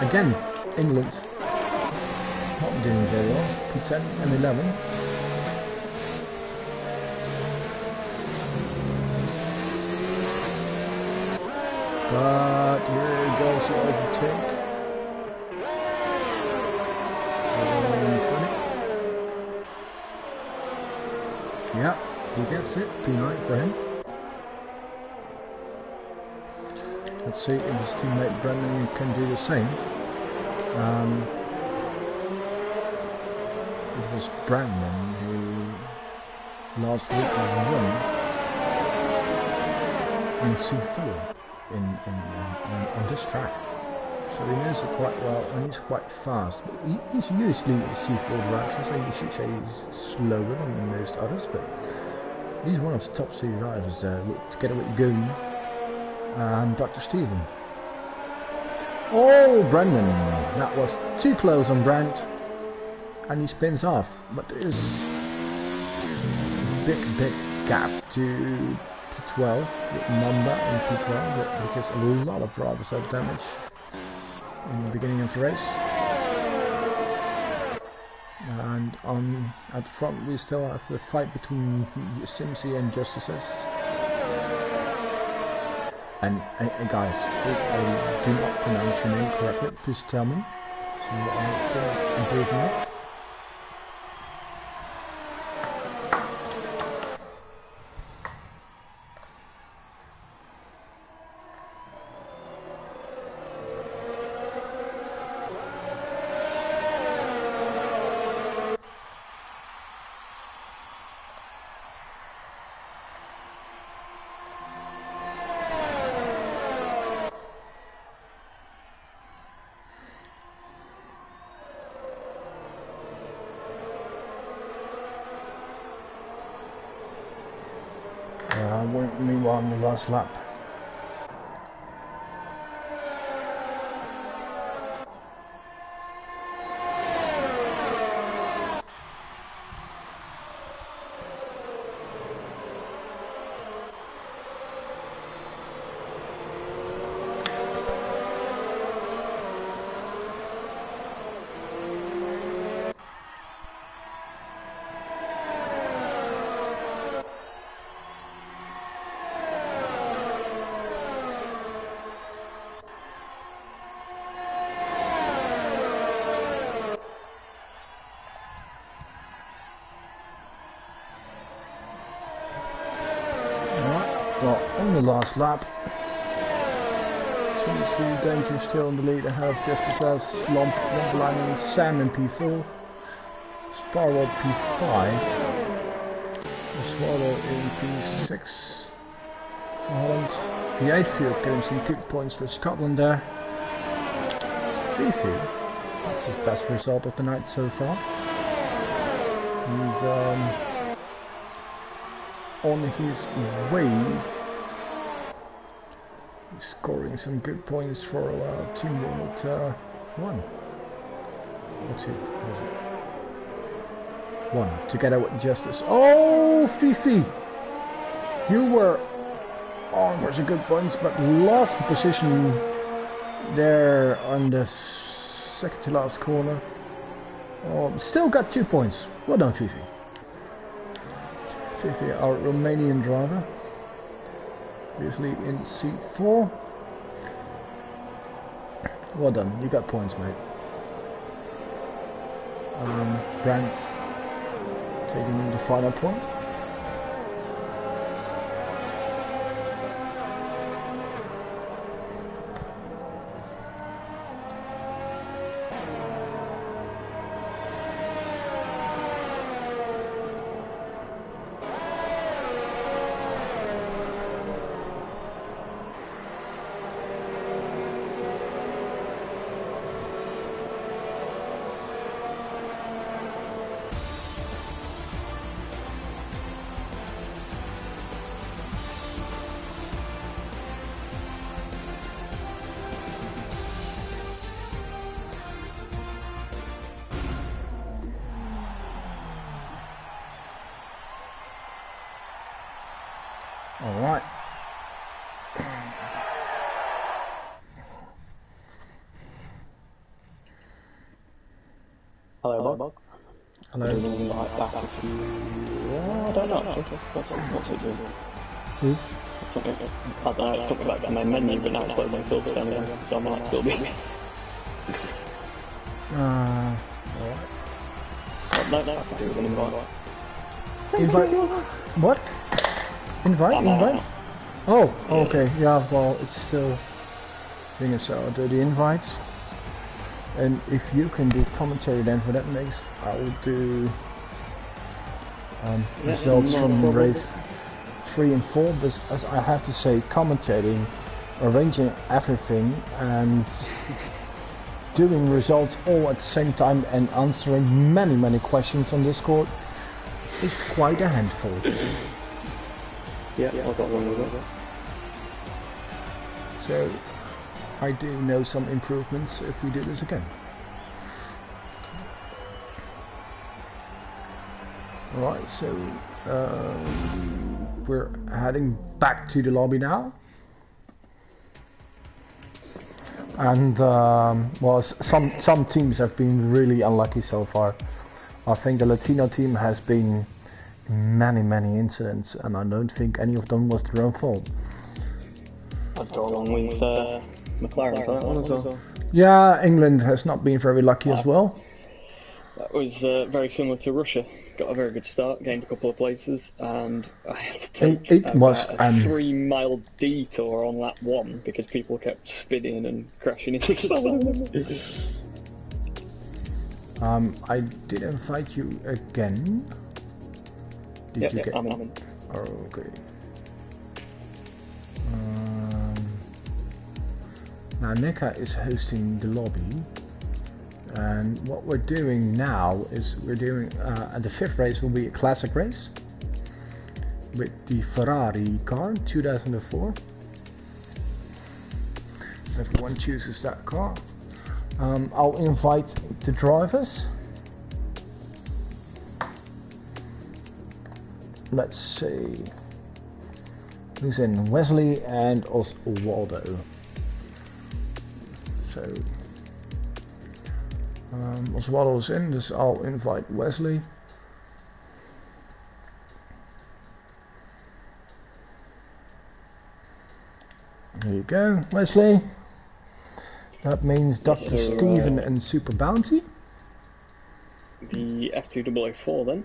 Again, England not doing very well. P10 and 11. But here goes the overtake. Yeah, he gets it. P9 for him. Let's see if his teammate Brendan can do the same. It was Brandon who last week won in C4 on this track. So he knows it quite well and he's quite fast. But he's usually a C4 driver, so you should say he's slower than most others, but he's one of the top 3 drivers there, together with Goon and Dr. Steven. Oh, Brendan! That was too close on Brandt, and he spins off. But there is a big gap to P12 with Mamba in P12, because a lot of drivers had damage in the beginning of the race. And at the front we still have the fight between Simsy and Justices. And guys, if I do not pronounce your name correctly, please tell me, so I can improve on it. Meanwhile, on the last lap. Well, on the last lap, Simsy Danger still in the lead ahead of Justice as Jompelainen, Sam in P4, Sparwold P5, Swallow in P6 for Holland, V8 field getting some good points for Scotland there. Fifi, that's his best result of the night so far. he's on his way. He's scoring some good points for Team World 1 or 2. Was it? 1 together with Justice. Oh, Fifi! You were on for some good points, but lost the position there on the second to last corner. Oh, still got 2 points. Well done, Fifi. Fifi, our Romanian driver, usually in C4. Well done, you got points, mate. Brandt taking the final point. Alright. Hello, Bob. Hello. I don't know. What's it doing? Who? Something, I don't know, it's something back to my menu, but now it's loading Silverstone again, so I might still be. Alright. No, I can do with an invite. Invite? What? Invite? Oh, okay, yeah, well, it's still thing is, I'll do the invites. And if you can do commentary then for that mix, I will do results from race 3 and 4, but as I have to say, commentating, arranging everything and doing results all at the same time and answering many questions on Discord is quite a handful. Yeah, I've got one with it. So I do know some improvements if we do this again. Alright, so we're heading back to the lobby now. And well, some teams have been really unlucky so far. I think the Latino team has been many incidents, and I don't think any of them was their own fault. I'd go along with McLaren for that one as well. Yeah, England has not been very lucky as well. That was very similar to Russia. Got a very good start, gained a couple of places, and I had to take it was a 3-mile detour on lap 1 because people kept spinning and crashing into each other. I did invite you again. Did you get? I'm in. Oh, okay. Now Nika is hosting the lobby, and what we're doing now is we're doing the 5th race will be a classic race with the Ferrari car 2004. Everyone chooses that car. I'll invite the drivers. Let's see who's in. Wesley and Oswaldo. So Oswaldo's in, so I'll invite Wesley. There you go, Wesley. That means Dr. Steven and Super Bounty. The F2004 then,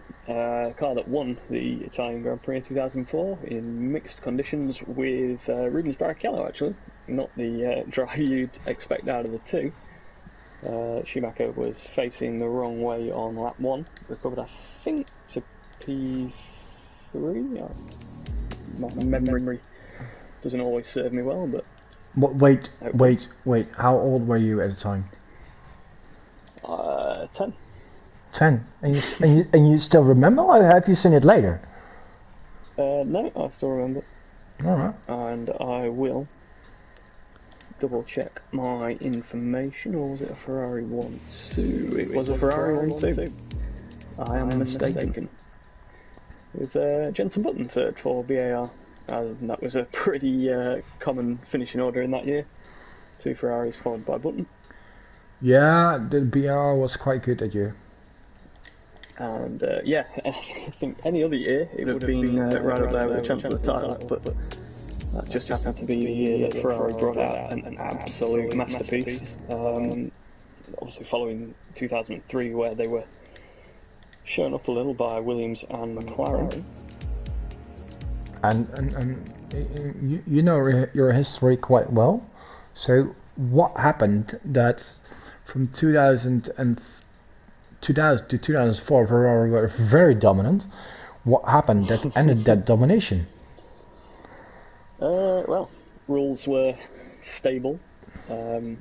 car that won the Italian Grand Prix in 2004 in mixed conditions with Rubens Barrichello actually, not the driver you'd expect out of the two. Schumacher was facing the wrong way on lap 1, recovered I think to P3, my memory doesn't always serve me well, but... Wait, how old were you at the time? 10. 10. And you still remember, or have you seen it later? No, I still remember. Alright. And I will double check my information, or was it a Ferrari 1-2? It was a Ferrari 1-2. I am mistaken. With Jenson Button third for BAR. And that was a pretty common finishing order in that year. 2 Ferraris followed by Button. Yeah, the BR was quite good that year. And yeah, I think any other year it would have been right up there with a chance of the title, but that just happened to be the year that Ferrari brought out an absolute masterpiece. Obviously following 2003, where they were shown up a little by Williams and McLaren. And you know your history quite well. So what happened that from 2000 to 2004 Ferrari were very dominant? What happened that ended that domination? Well, rules were stable in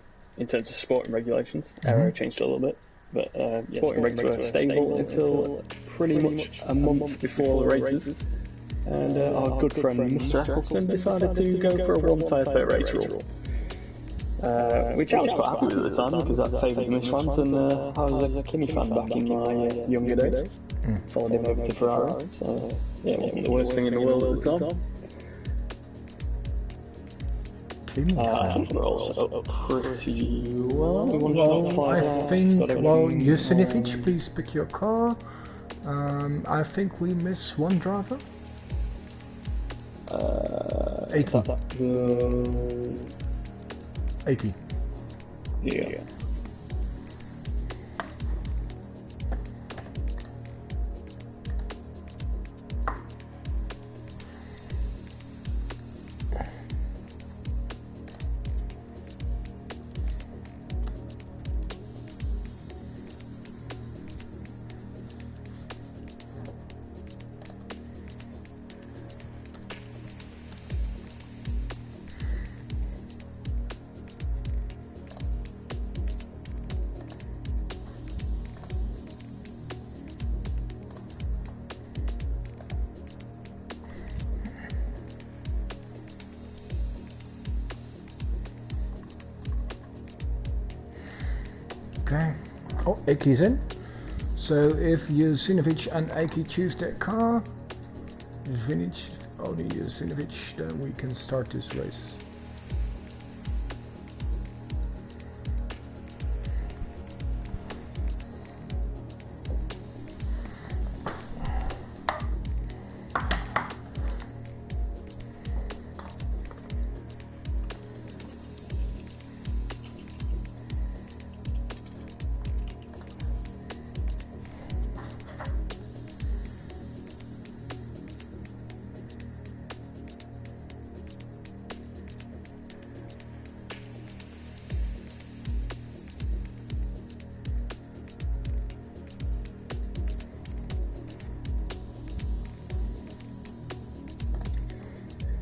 terms of sporting regulations. Aero changed a little bit, but sporting regs were stable until pretty much a month before the races. And our good friend Mr. Eccleston decided to go for a one-tyre per race rule. Which I was quite happy with at the time, because that favoured Miss fans, and I was a Kimi fan back in my younger days. Followed him over to Ferrari, so yeah, it wasn't the worst thing in the world at the time. I think we're also pretty well. I think, well, Jusinovic, please pick your car. I think we miss one driver. Aki. Aki. Yeah. Okay. Oh, Aki's in. So if Jusinovic and Aki choose their car, only Jusinovic, then we can start this race.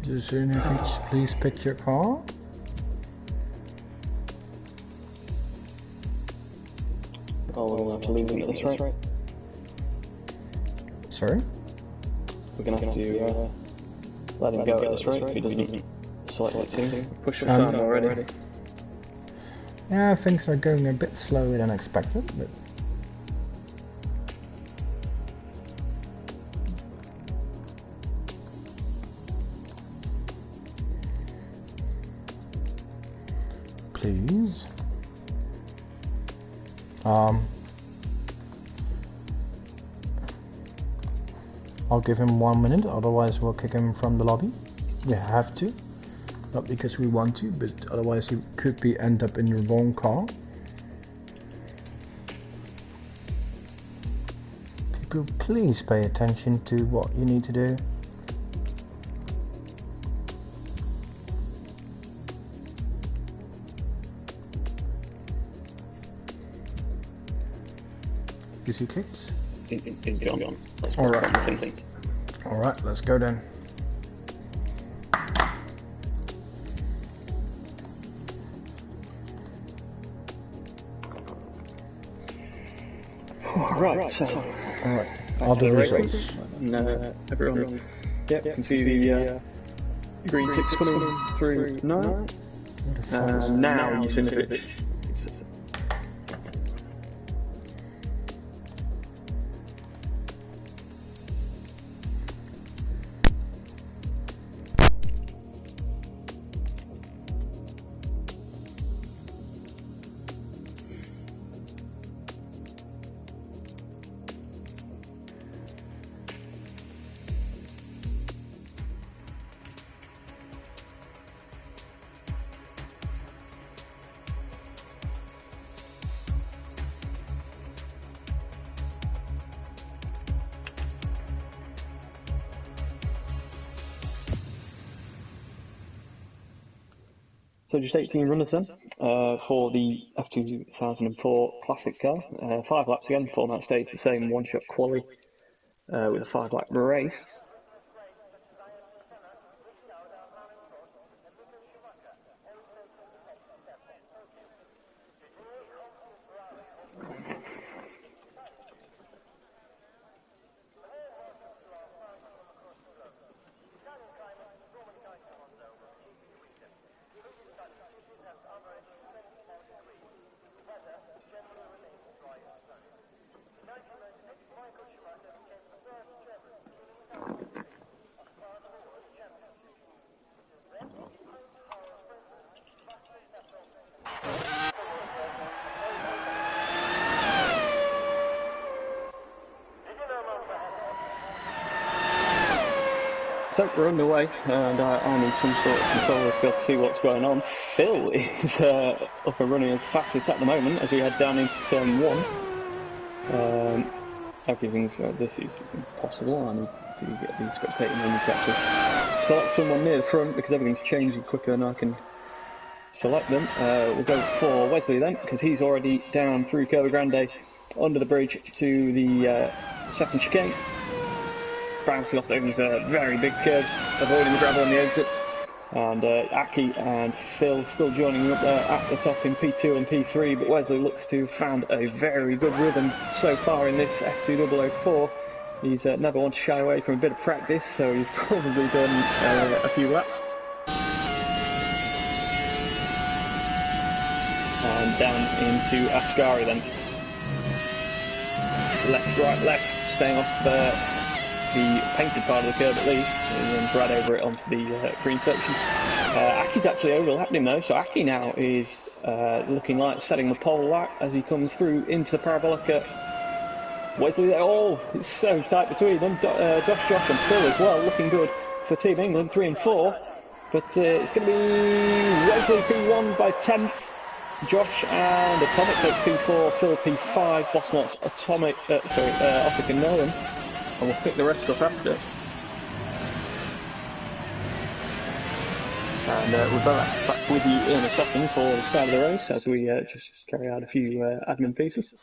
Jusinovic, please pick your car. Oh, we're going to have to lose him at this rate. Sorry? We're going to have to let him go at this rate if he doesn't select the team. Push the time already. Yeah, things are going a bit slower than expected, but... Please. I'll give him 1 minute, otherwise we'll kick him from the lobby. You have to. Not because we want to, but otherwise he could end up in the wrong car. People, please pay attention to what you need to do. Is he kicked? He's gone. Alright, let's go then. Right, so Alright, I'll do the race. And everyone, can see the green ticks coming through now. Now you finish it. So just 18 runners then, for the F2004 Classic car. 5 laps again, format stays the same, one-shot quali, with a 5-lap race. So we're underway, and I need some sort of controller to be able to see what's going on. Phil is up and running as fastest at the moment as we head down into turn 1. Everything's this is impossible. I need to get the spectator menu to actually select someone near the front because everything's changing quicker than I can select them. We'll go for Wesley then, because he's already down through Curva Grande under the bridge to the second chicane. Bouncing off those very big curves, avoiding the gravel on the exit. And Aki and Phil still joining up there at the top in P2 and P3, but Wesley looks to have found a very good rhythm so far in this F2004. He's never one to shy away from a bit of practice, so he's probably done a few laps. And down into Ascari then. Left, right, left, staying off the painted part of the curve at least, and then right over it onto the green section. Aki's actually overlapped him though, so Aki now is looking like setting the pole lap as he comes through into the Parabolica. Wesley there, oh, it's so tight between them. Josh and Phil as well, looking good for Team England, 3 and 4. But it's going to be Wesley P1 by 10th, Josh and Atomic takes P4, Phil P5, Bossmots, Atomic, Optic and Nolan. And we'll pick the rest up after. And we'll be back with you in a second for the start of the race as we just carry out a few admin pieces.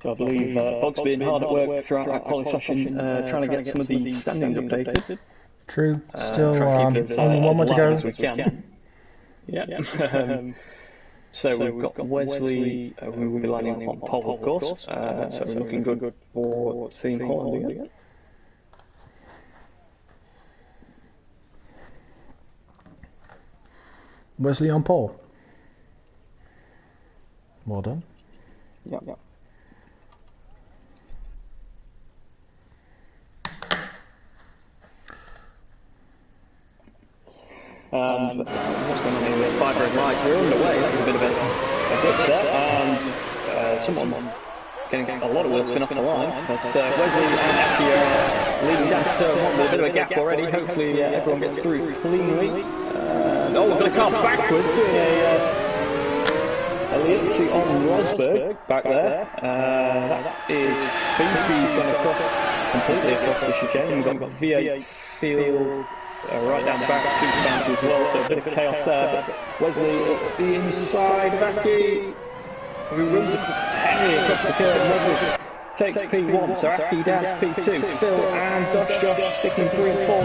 So I believe Bog's been hard at work throughout that quali session, trying to get some of the standings updated. True, still only one more to go. As we can. Yeah. So we've got Wesley, who will be lining on pole, of course. So we're looking good for seeing Holland again. Wesley on pole. Well done. Yeah. What's going on here? 5 red lights. We're underway. That was a bit of a glitch there. And someone getting a lot of wheel spin off the line. But Wesley and Aki are leading down to turn 1 with a bit of a gap already. Hopefully everyone gets through cleanly. Oh, we're going to car backwards, doing a Lietzi on Rosberg back there. That is Fifi's going completely across the chicane. We've got V8 field right down the back, super bounce as well, so a bit of chaos there. But Wesley at the inside of Aki, who runs heavily across the curve. Wesley takes P1, so Aki down to P2. Phil and Josh sticking 3 and 4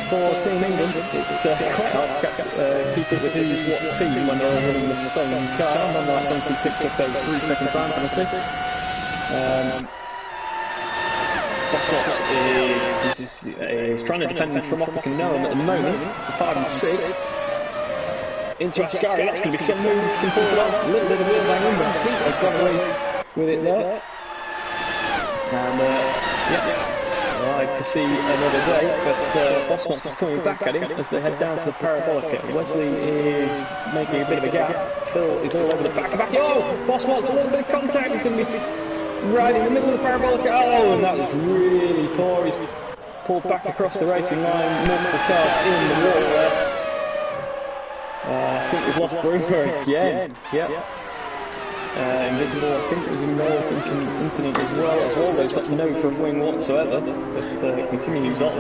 for Team England. It's quite hard to keep it with who's what team when they're all running the same car. And I think he picks up those 3-second time penalty. Bosworth is trying to defend from Optic and Noam at the moment, 5 and 6. Into Ascari, that's going to be some move from forward on. A little bit of wheel banging, but I think they've got away with it there. And yeah, I'd like to see another day, but Bosworth is coming back at him as they head down to the parabolic. Wesley is making a bit of a gap. Phil is all over the back. Oh, Bosworth's a little bit of contact. He's going to be right in the middle of the parabolic. Oh, and that was really poor. He's pulled back across the racing line, multiple cars in the wall there. I think we've lost Bruno again. Yep. Invisible, I think, was involved in some incident as well. As Waldo's got no front wing whatsoever, but continues on.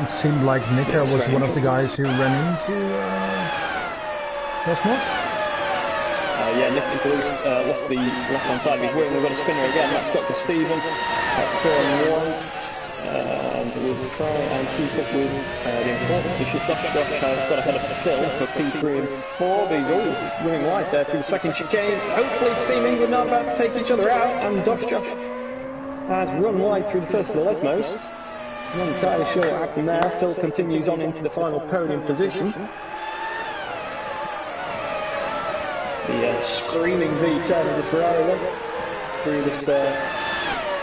It seemed like Nika was one of the guys who ran into Bosworth. Yeah, Nick has lost the left-hand side of his wing. We've got a spinner again. That's got to Stephen at turn 1. And we'll try and keep up with the important issue. Josh has got ahead of Phil for P3 and 4. But he's all running wide there through the second chicane. Hopefully Team England are about to take each other out. And Josh has run wide through the first of the Lesmos. I'm not entirely sure what happened there. Phil continues on into the final podium position. The screaming V10 of the Ferrari then through this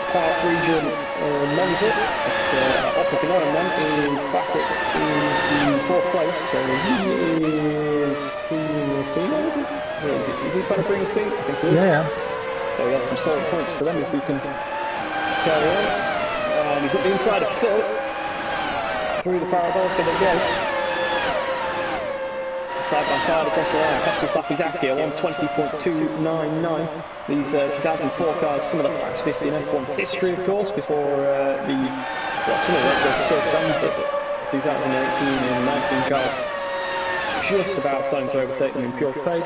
Park region Monza. Optic and Noam then is back up in 4th place, so he is female, is it? Where is it? Is he trying to bring his feet? I think he is. Yeah. So we have some solid points for them if we can carry on. And he's at the inside of Phil through the parabolic and again. Side by side across the line, fastest lap is Aki, 1:20.299. These 2004 cars, some of the fastest in F1 history, of course, before some of the Sir but 2018 and 19 cars just about starting to overtake them in pure pace.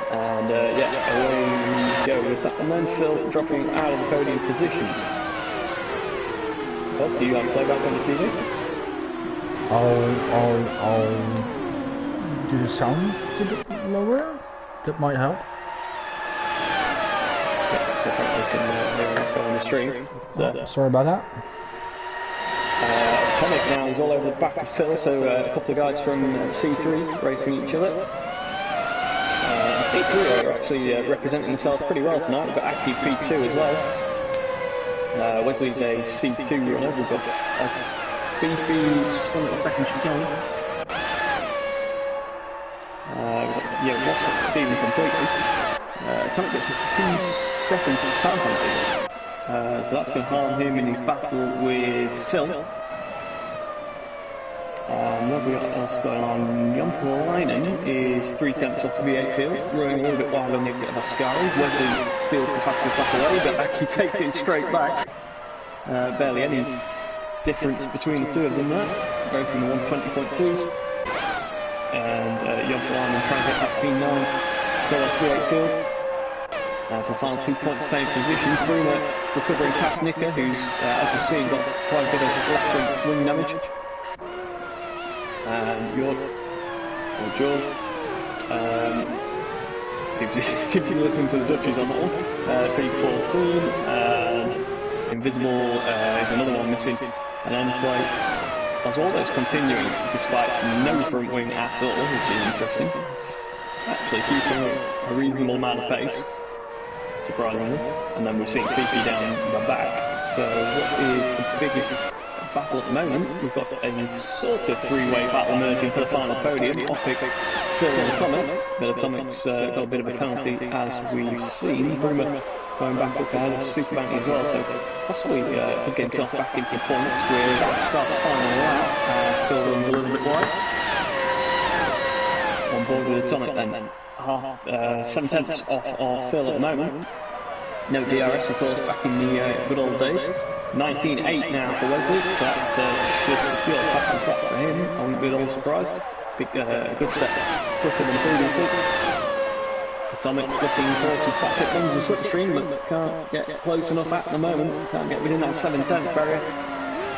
And yeah, away we go with that. And then Phil dropping out of the podium positions. Oh, do you have playback on the TV? I'll do the sound a bit lower. That might help. Yeah, so I think we can go on the stream. So, sorry about that. Atomic now is all over the back of Phil, so a couple of guys from C3 racing each other. C3 are actually representing themselves pretty well tonight. We've got Aki P2 as well. Wesley's a C2 runner. We've got Fifi's on the second chicane. Yeah, lost it to Stephen completely. Atomic gets a 2-second time penalty. So that's going to harm him in his battle with Phil. What have we got else going on? Jompalainen is 3/10 off the V8 field, running a little bit wide on the exit of Ascari. Wesley steals the fastest lap away, but Aki takes it straight back. Barely any difference between the two of them there, both in the 1:20.2s. And Jompalainen trying to hit that P9 still off V8 field. For final 2 points paying positions. Bruno recovering past Nika, who's, as we've seen, got quite a bit of left wing damage. And George seems to be listening to the Dutchies on that one. P14, and Invisible is another one missing. And then Oswaldo's continuing despite no front wing at all, which is interesting. Actually keeping a reasonable amount of pace, surprisingly. And then we're seeing Fifi down the back. So what is the battle at the moment. We've got a sort of three-way battle emerging for the final podium. Optic, Phil and Atomic, but Atomic's got a bit of a penalty as we've seen. Bruma going back up ahead of Super Bounty as well, so possibly could get himself back into the points with the start of the final lap as Phil runs a little bit wide. On board with Atomic then. 7/10 off of Phil at the moment. No DRS of course back in the good old days. 19.8 now for Wesley, so that should secure a fast track for him. I wouldn't be at all surprised. Good step quicker than previously. Atomic looking for some fast hit runs and slipstream, but can't get close enough at the moment. Can't get within that 7/10 barrier.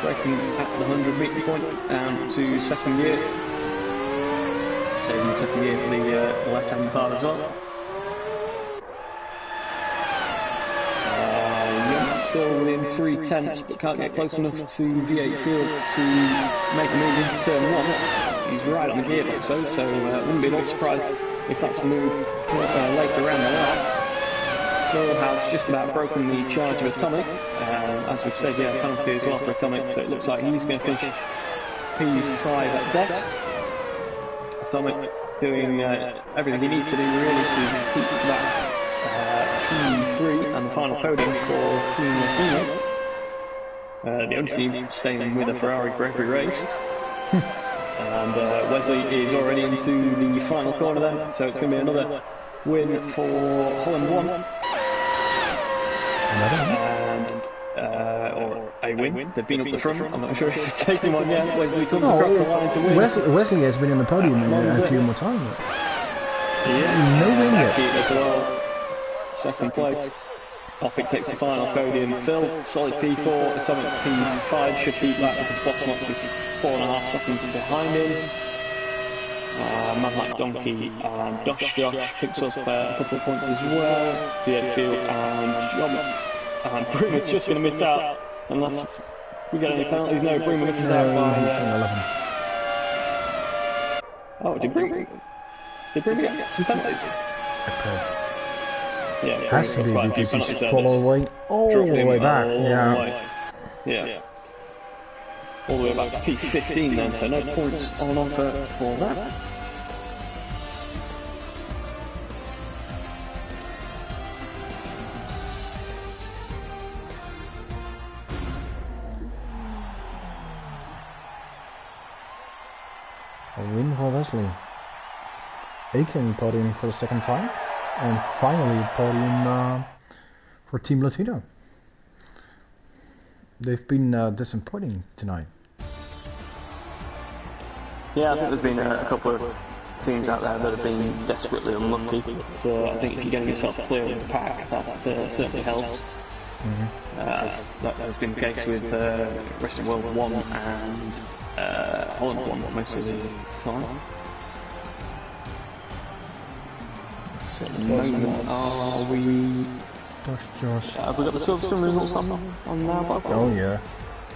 Breaking at the 100 metre point down to second gear. Saving second gear for the left-hand part as well. Still within 3/10, but can't get close enough to V8 Field to make a move into turn 1. He's right on the gearbox though, so wouldn't be at all surprised if that's a move later around the lap. Phil has just about broken the charge of Atomic, as we've said, yeah, penalty as well for Atomic, so it looks like he's going to finish P5 at best. Atomic doing everything he needs to do really to keep that P3 and the final podium for Team Latino. The only team staying with a Ferrari for every race. And Wesley is already into the final corner then, so it's going to be another win for Holland 1. And, or a win. They've been up the front, I'm not sure if they've taken one yet. Wesley comes across the line to win. Wesley has been in the podium a few more times. Yeah, no win yet. As well. Second place. Optic takes the final podium. Phil, solid P4. Atomic P5 should beat that because Bossmox is 4.5 seconds behind him. Man like Donkey and Josh picks up a couple of points as well. The Edfield and John. And Bruma's just going to miss out unless we get any penalties. No, Bruma misses out by 11. Oh, did Bruma get some penalties? Okay. Yeah, it has to be because he's all the way back. Yeah. All the way back to P15 then, so no points on offer for that. A win for Wesley. Aiken podium for the second time. And finally podium for Team Latino. They've been disappointing tonight. Yeah, I think there's been a couple of teams out there that have been desperately unlucky. But I think if you're getting yourself clear of the pack, that certainly helps. That has been the case with Rest of World 1 and Holland 1 most of the time. At the moment, are we... Josh. Have we got the Silverstone results on now, Bob? Oh yeah,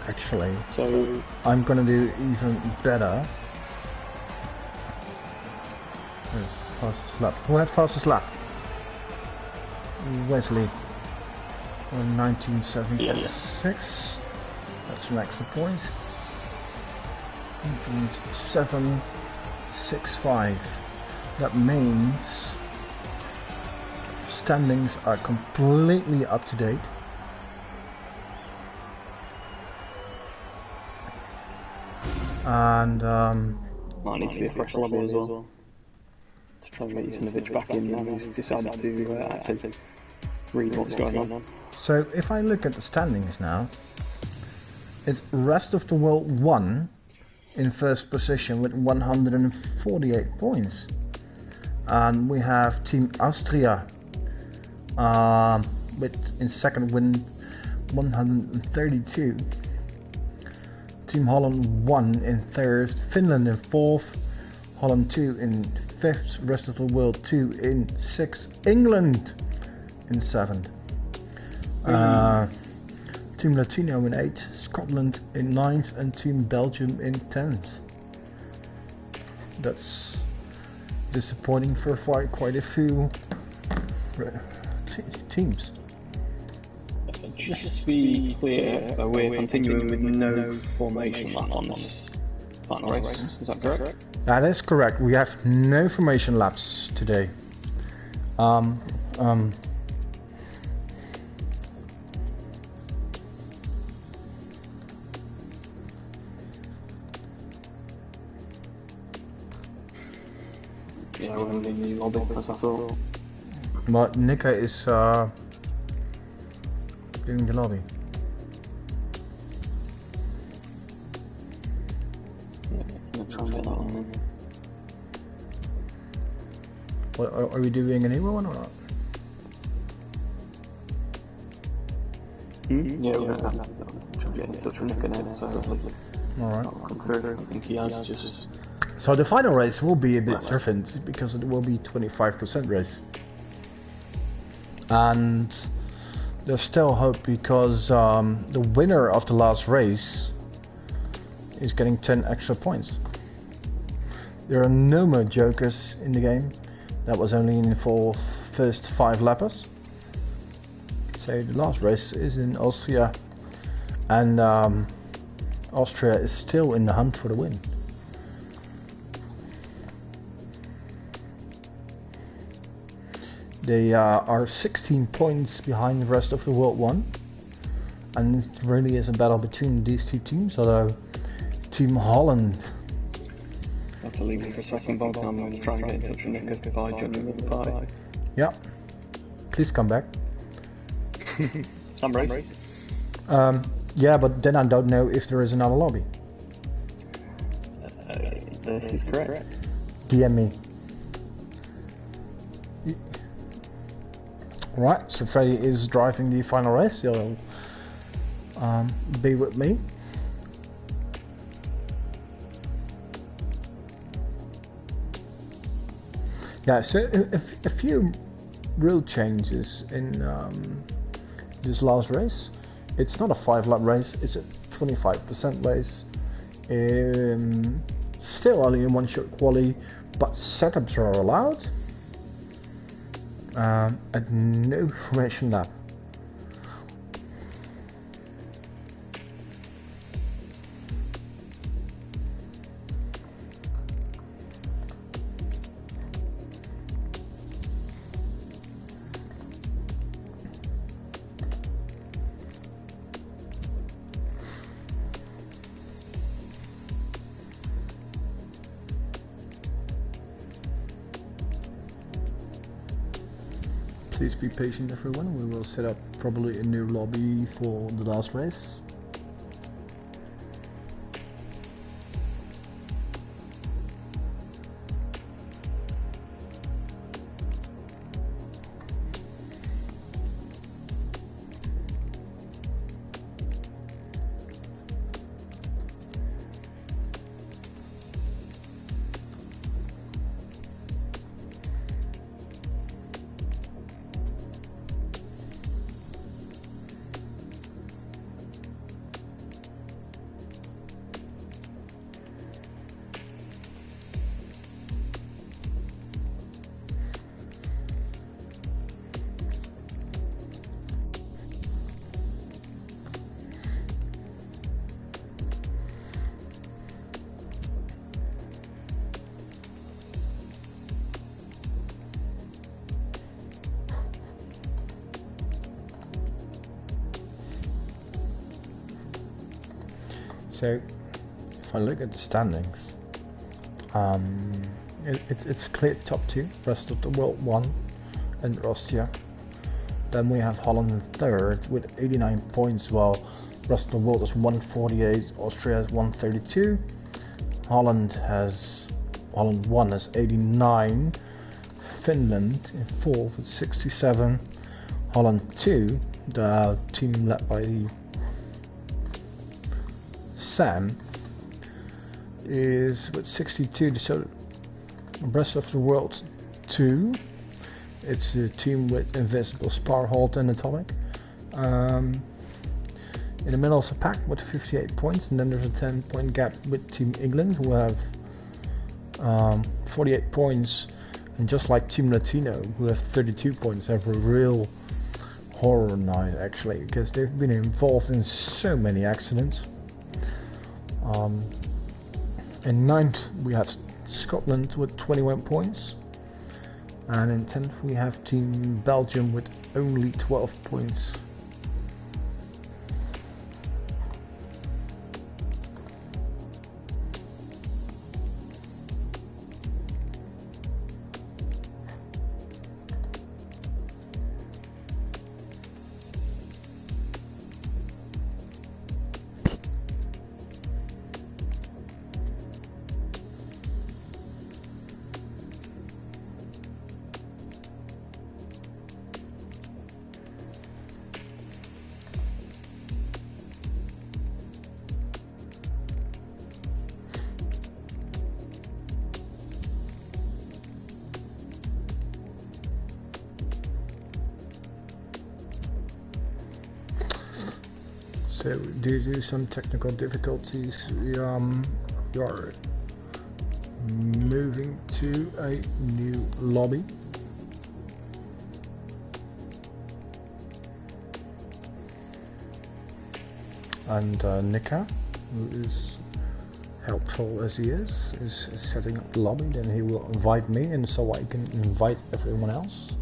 actually. So I'm gonna do even better. Fastest lap. Who had fastest lap? Wesley. 1976. Yes. That's an extra point. 765. That means standings are completely up to date. And might need to be a fresh lobby as well to try and get Yusunovic back in now he's decided to actually read what's going on. So if I look at the standings now, it's Rest of the World 1 in first position with 148 points. And we have Team Austria with in second win 132. Team Holland 1 in third, Finland in fourth, Holland 2 in fifth, Rest of the World 2 in sixth, England in seventh. Team Latino in 8th, Scotland in 9th, and Team Belgium in 10th. That's disappointing for quite a few teams. just to be clear, we're continuing with no formation lap on this final race. Is that correct? That is correct. We have no formation laps today. Yeah, we're going to need a lobby, as I thought. But Nika is doing the lobby. Yeah, try and get that on. What, are we doing a new one or not? Yeah, we're going to have to try and get in touch with Nick now, so hopefully Alright. that'll come through. I think he has just... So the final race will be a bit different because it will be 25% race. And there's still hope because the winner of the last race is getting 10 extra points. There are no more jokers in the game. That was only in for first 5 lappers. So the last race is in Austria, and Austria is still in the hunt for the win. They are 16 points behind the rest of the World 1, and it really is a battle between these two teams, although Team Holland... I have to leave me for a second, Bob. I'm going to try and get in touch with Nick by joining the party. Yeah, please come back. I'm ready. Yeah, but then I don't know if there is another lobby. This is correct. DM me. Right, so Freddy is driving the final race. You'll be with me. Yeah, so a few rule changes in this last race. It's not a 5-lap race, it's a 25% race. Still only in one-shot quali, but setups are allowed. And no formation lap. Please be patient, everyone. We will set up probably a new lobby for the last race. So, if I look at the standings, it's clear top 2, rest of the world 1, and Austria. Then we have Holland in 3rd with 89 points, while rest of the world is 148, Austria has 132, Holland 1 has 89, Finland in 4th with 67, Holland 2, the team led by Sam, is with 62, so the rest of the world 2. It's a team with Invisible, Sparholt and Atomic. In the middle of the pack with 58 points, and then there's a 10-point gap with Team England, who have 48 points, and just like Team Latino, who have 32 points, have a real horror night actually, because they've been involved in so many accidents. In 9th we have Scotland with 21 points, and in 10th we have Team Belgium with only 12 points. So due to some technical difficulties, we are moving to a new lobby. And Nika, who is helpful as he is setting up the lobby. Then he will invite me, and so I can invite everyone else.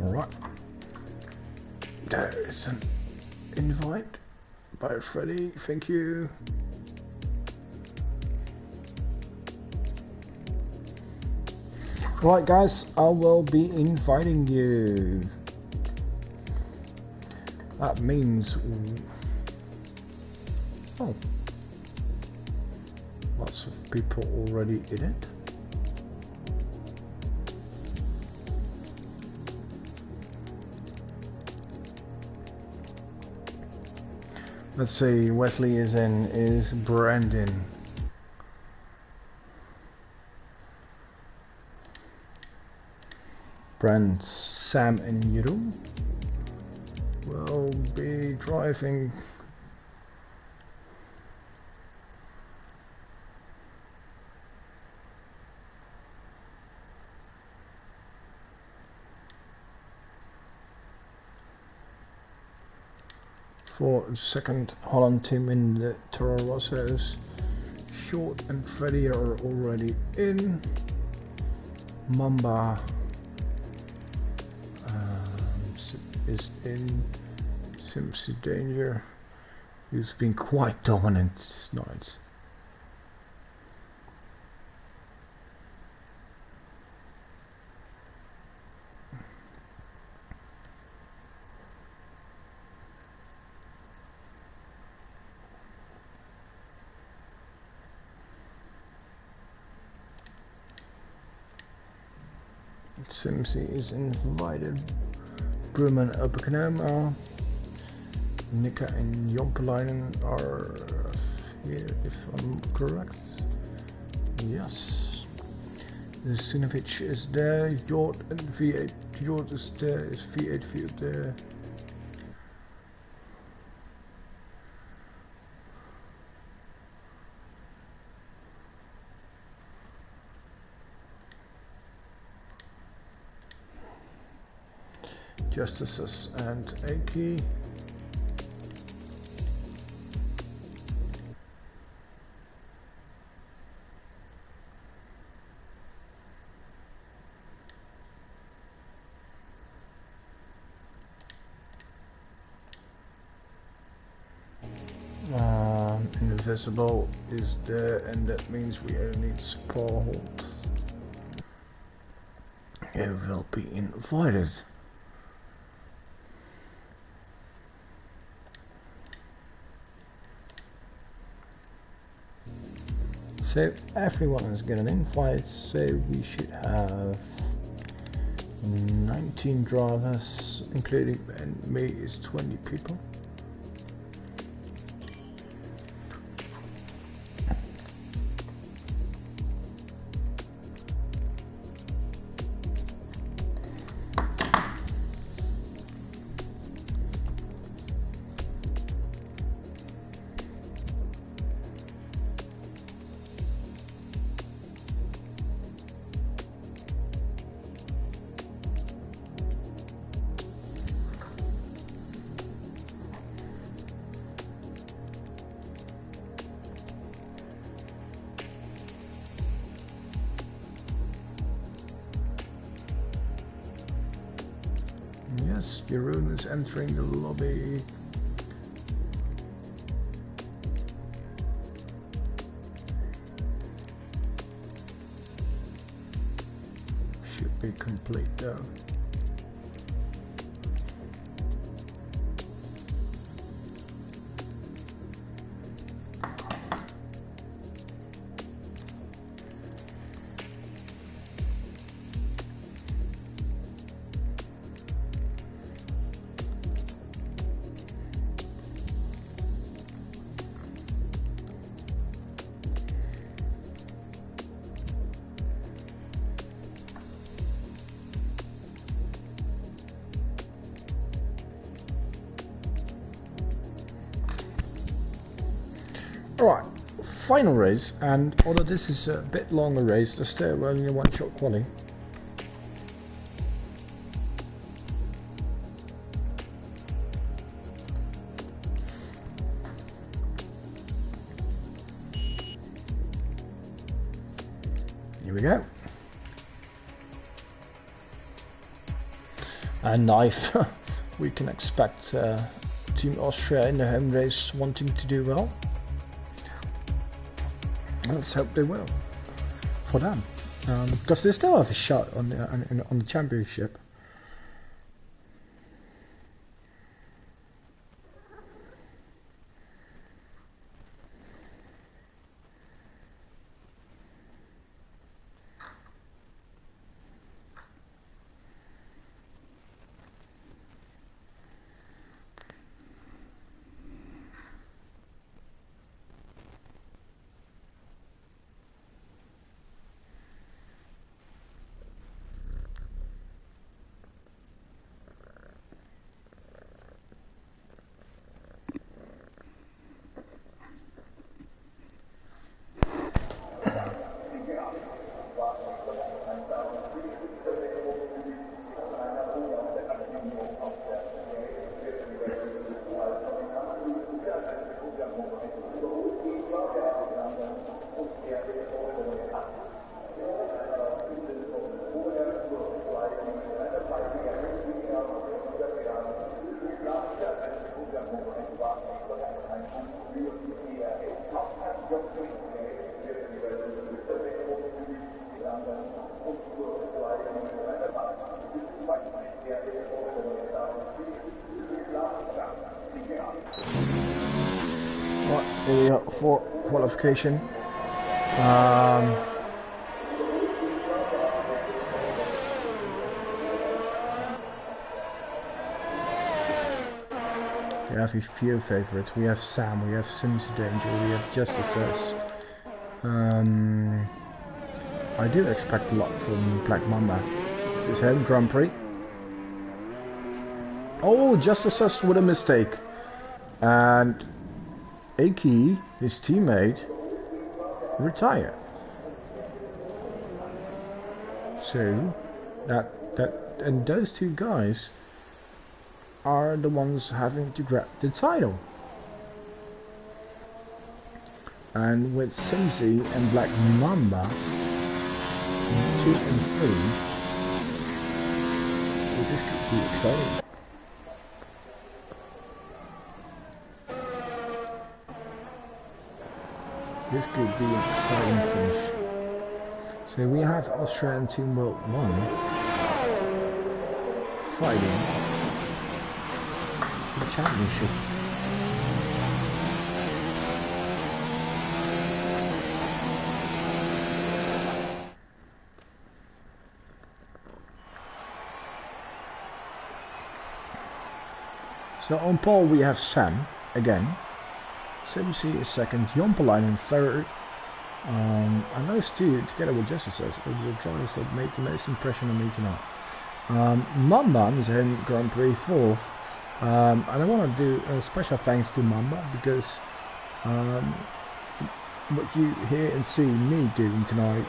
Alright, there is an invite by Freddy, thank you. Right guys, I will be inviting you. That means... oh, lots of people already in it. Let's see, Wesley is in, is Brandon. Brand, Sam and Jeroen will be driving. For the second Holland team in the Toro Rossos. Short and Freddy are already in. Mamba is in. Simpsy Danger, who's been quite dominant this night. Simpsy is invited. Brumman Uppenham, Nika and Jonkelainen are here, if I'm correct. Yes. Sinovic is there. Jord and V8. Jord is there. Is V8 Field there? Justices and Aki. Invisible is there, and that means we only need support. You will be invited. So everyone is getting an invite, so we should have 19 drivers, including me is 20 people. Yes, Jeroen is entering the lobby. Should be complete though. Alright, final race, and although this is a bit longer race, there's still only a one-shot quali. Here we go. And knife. We can expect Team Austria in the home race wanting to do well. Let's hope they will, for them, because they still have a shot on the championship. Here we are for qualification. We have a few favorites. We have Sam, we have Sins Danger, we have Justices. I do expect a lot from Black Mamba. This is home Grand Prix. Oh, Justices with a mistake. And Aki, his teammate, retired. So and those two guys are the ones having to grab the title. And with Simsy and Black Mamba 2 and 3, well, this could be exciting. This could be an exciting finish. So we have Australian Team World 1 fighting for the championship. So on pole we have Sam again. Simsy is second, Jompelainen third. And those two, together with Justice, are the drivers that made the most impression on me tonight. Mamba is in Grand Prix 4th. And I want to do a special thanks to Mamba because what you hear and see me doing tonight,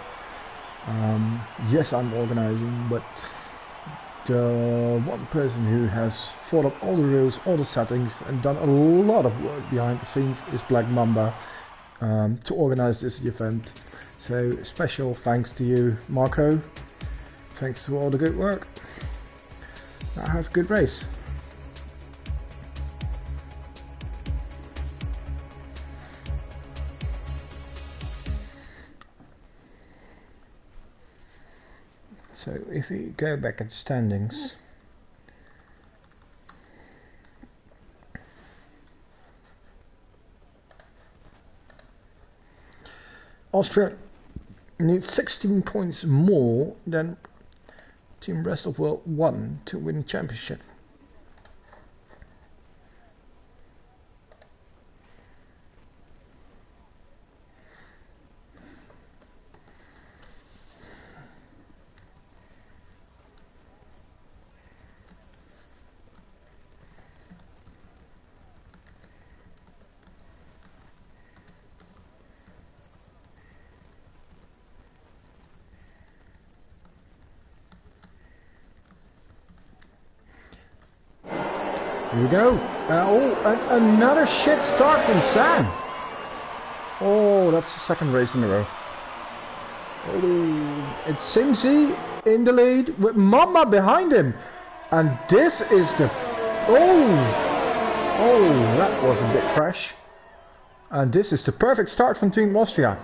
yes, I'm organizing, but the one person who has thought up all the rules, all the settings, and done a lot of work behind the scenes is Black Mamba to organize this event. So special thanks to you, Marco. Thanks to all the good work. Now have a good race. So if we go back at standings, Austria needs 16 points more than Team Rest of World 1 to win the championship. Here we go. Another shit start from Sam. Oh, that's the second race in a row. Oh, it's Simsy in the lead with Mamba behind him. And this is the... Oh, that was a big crash. And this is the perfect start from Team Austria.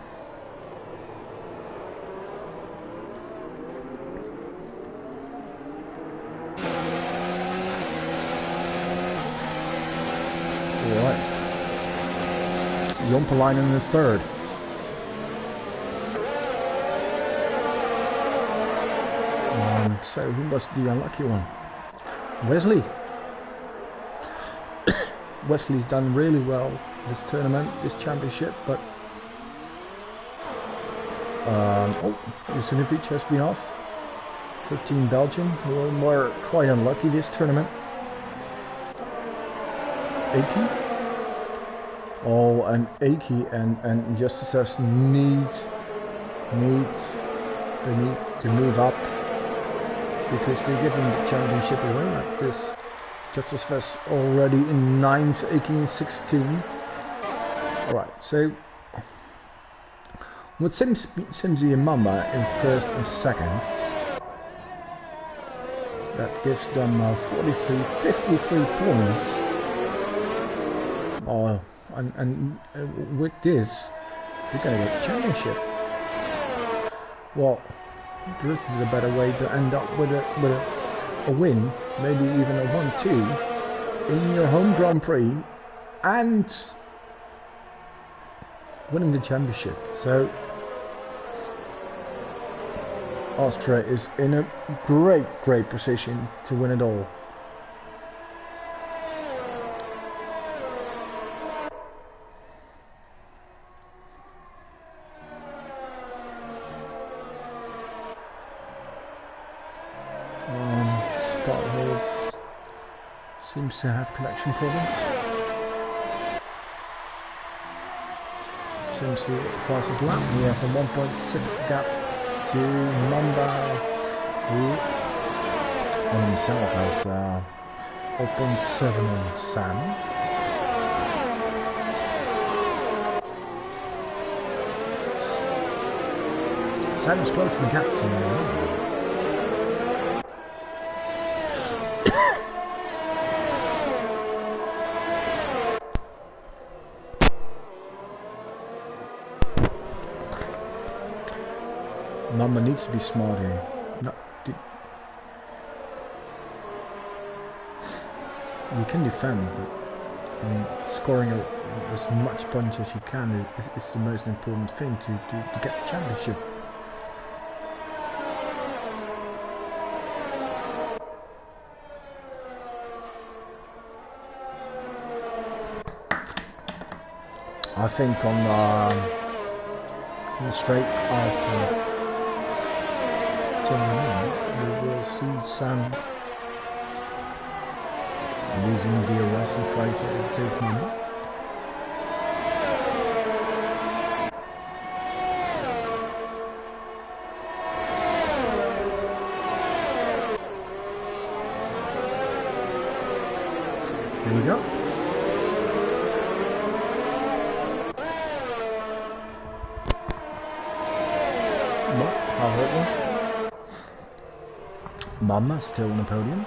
Jompelainen in the third. So who must be the unlucky one? Wesley. Wesley's done really well this tournament, this championship, but Jusinovic has been off for Team Belgium, who were quite unlucky this tournament. Aki. Oh, and Aki and Justice need to move up because they're giving the championship away like this. Justice Fest already in 9th, Aki in 16th. Alright, so with Simsy and Mamba in 1st and 2nd, that gives them 53 points. Oh, and with this, we're going to get the championship. Well, there isn't a better way to end up with a win, maybe even a 1-2 in your home Grand Prix and winning the championship. So Austria is in a great position to win it all. Seems to have connection problems. Seems to fastest lap. We have a 1.6 gap to Mamba, who on himself has 0.7 on Sam. Sam is closing the gap to Mama needs to be smarter. No, you can defend, but scoring as much points as you can is the most important thing to get the championship. I think on the straight after we will see Sam using DRS and try to take money. Here we go. Mama still on the podium.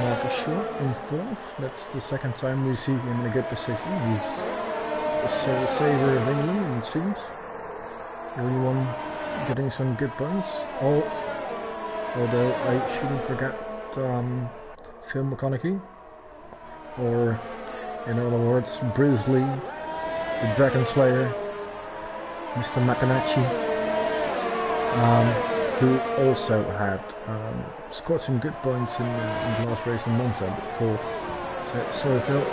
Marcus Short in fourth. That's the second time we see him in a good position. He's the sole saver of England, it seems. The only one getting some good points. Although I shouldn't forget Phil McConaughey, or in other words, Bruce Lee, the Dragon Slayer, Mr. Makanaki, who also had scored some good points in the last race in Monza before. So, sorry Phil,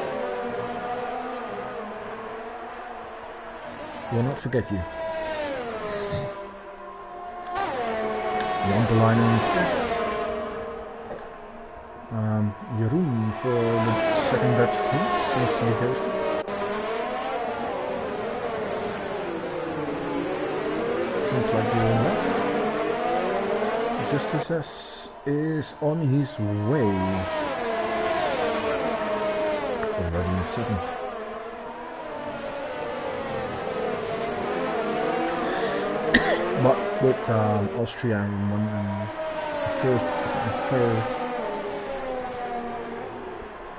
we'll not forget you. Jan in fifth. Jeroen for the second Dutch fleet seems to be ghosted. Seems like Jeroen left. Justice is on his way. Already in seventh. But with Austria in one and first and third,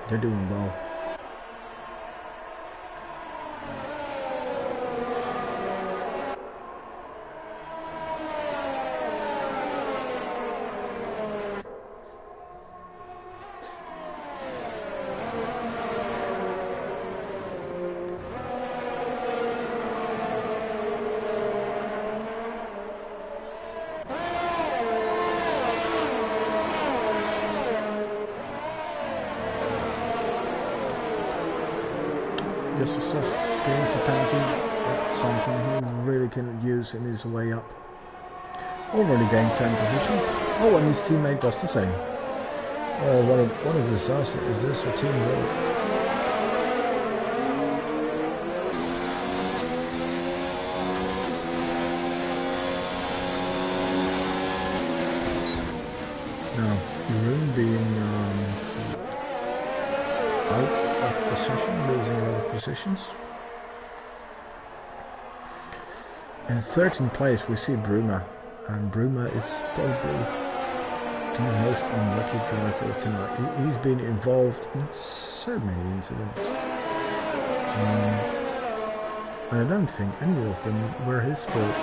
they're doing well. Just success going to penalty. That's something he really can use in his way up. Already gained 10 positions. Oh, and his teammate does the same. Oh, what a disaster is this for Team World. Now, Jeroen being out of position, losing a lot of positions. In 13th place we see Bruma, and Bruma is probably the most unlucky driver of tonight. He's been involved in so many incidents, and I don't think any of them were his fault,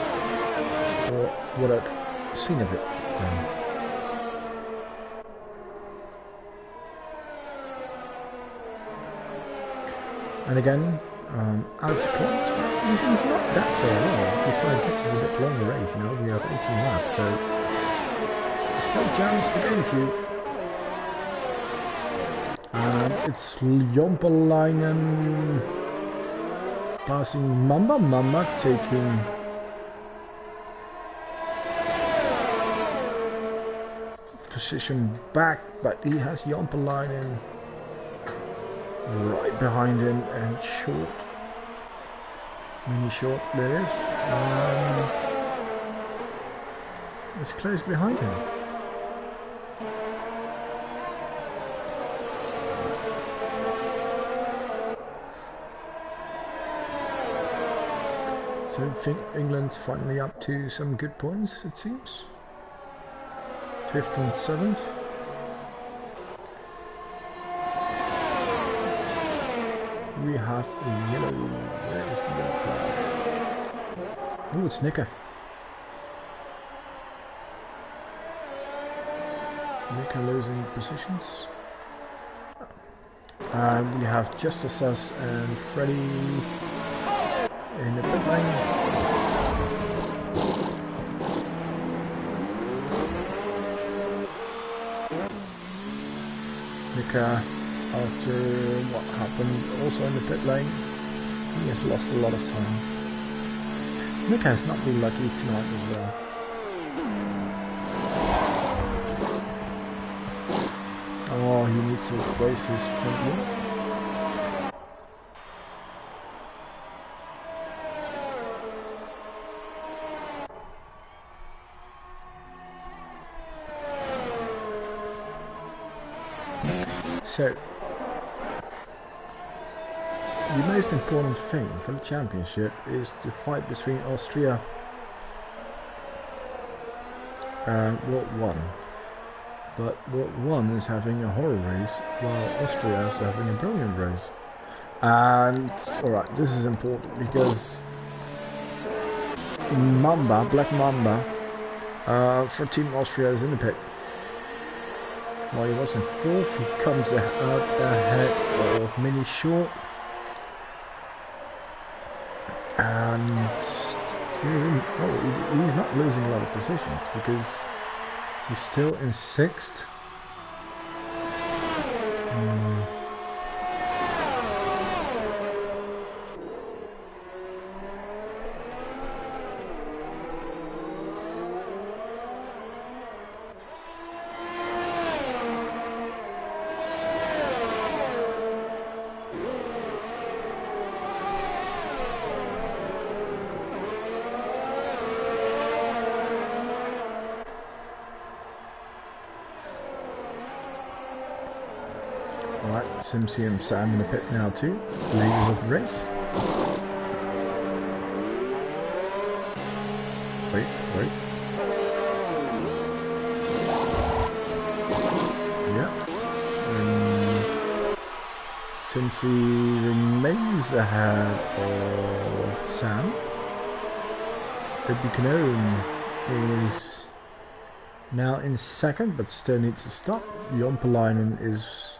or what I've seen of it. And again, out of points, he's not that far off. Besides, this is a bit longer race, you know, we have 18 laps, so there's still a chance to gain a few. And it's Jompalainen passing Mamba taking position back, but he has Jompalainen right behind him, and short, mini short, there it is. It's close behind him. So I think England's finally up to some good points, it seems. 5th and 7th. We have a yellow. Where is the yellow flag? Oh, it's Nicker. Nicker losing positions. And we have Justice and Freddy in the pit lane. Nicker, after what happened also in the pit lane, he has lost a lot of time. Nicker has not been lucky tonight as well. Oh, he needs to replace his front wheel. So, the most important thing for the championship is the fight between Austria and World 1. But World 1 is having a horror race, while Austria is having a brilliant race. And, alright, this is important because Mamba, Black Mamba, for Team Austria is in the pit. While he was in 4th, he comes out ahead of Mini Short. And he's not losing a lot of positions because he's still in 6th. Alright, Simsy and Sam in the pit now too, leaders of the race. Wait. Yeah. Simsy remains ahead of Sam. The Buchanan is now in 2nd, but still needs to stop. Jompelainen is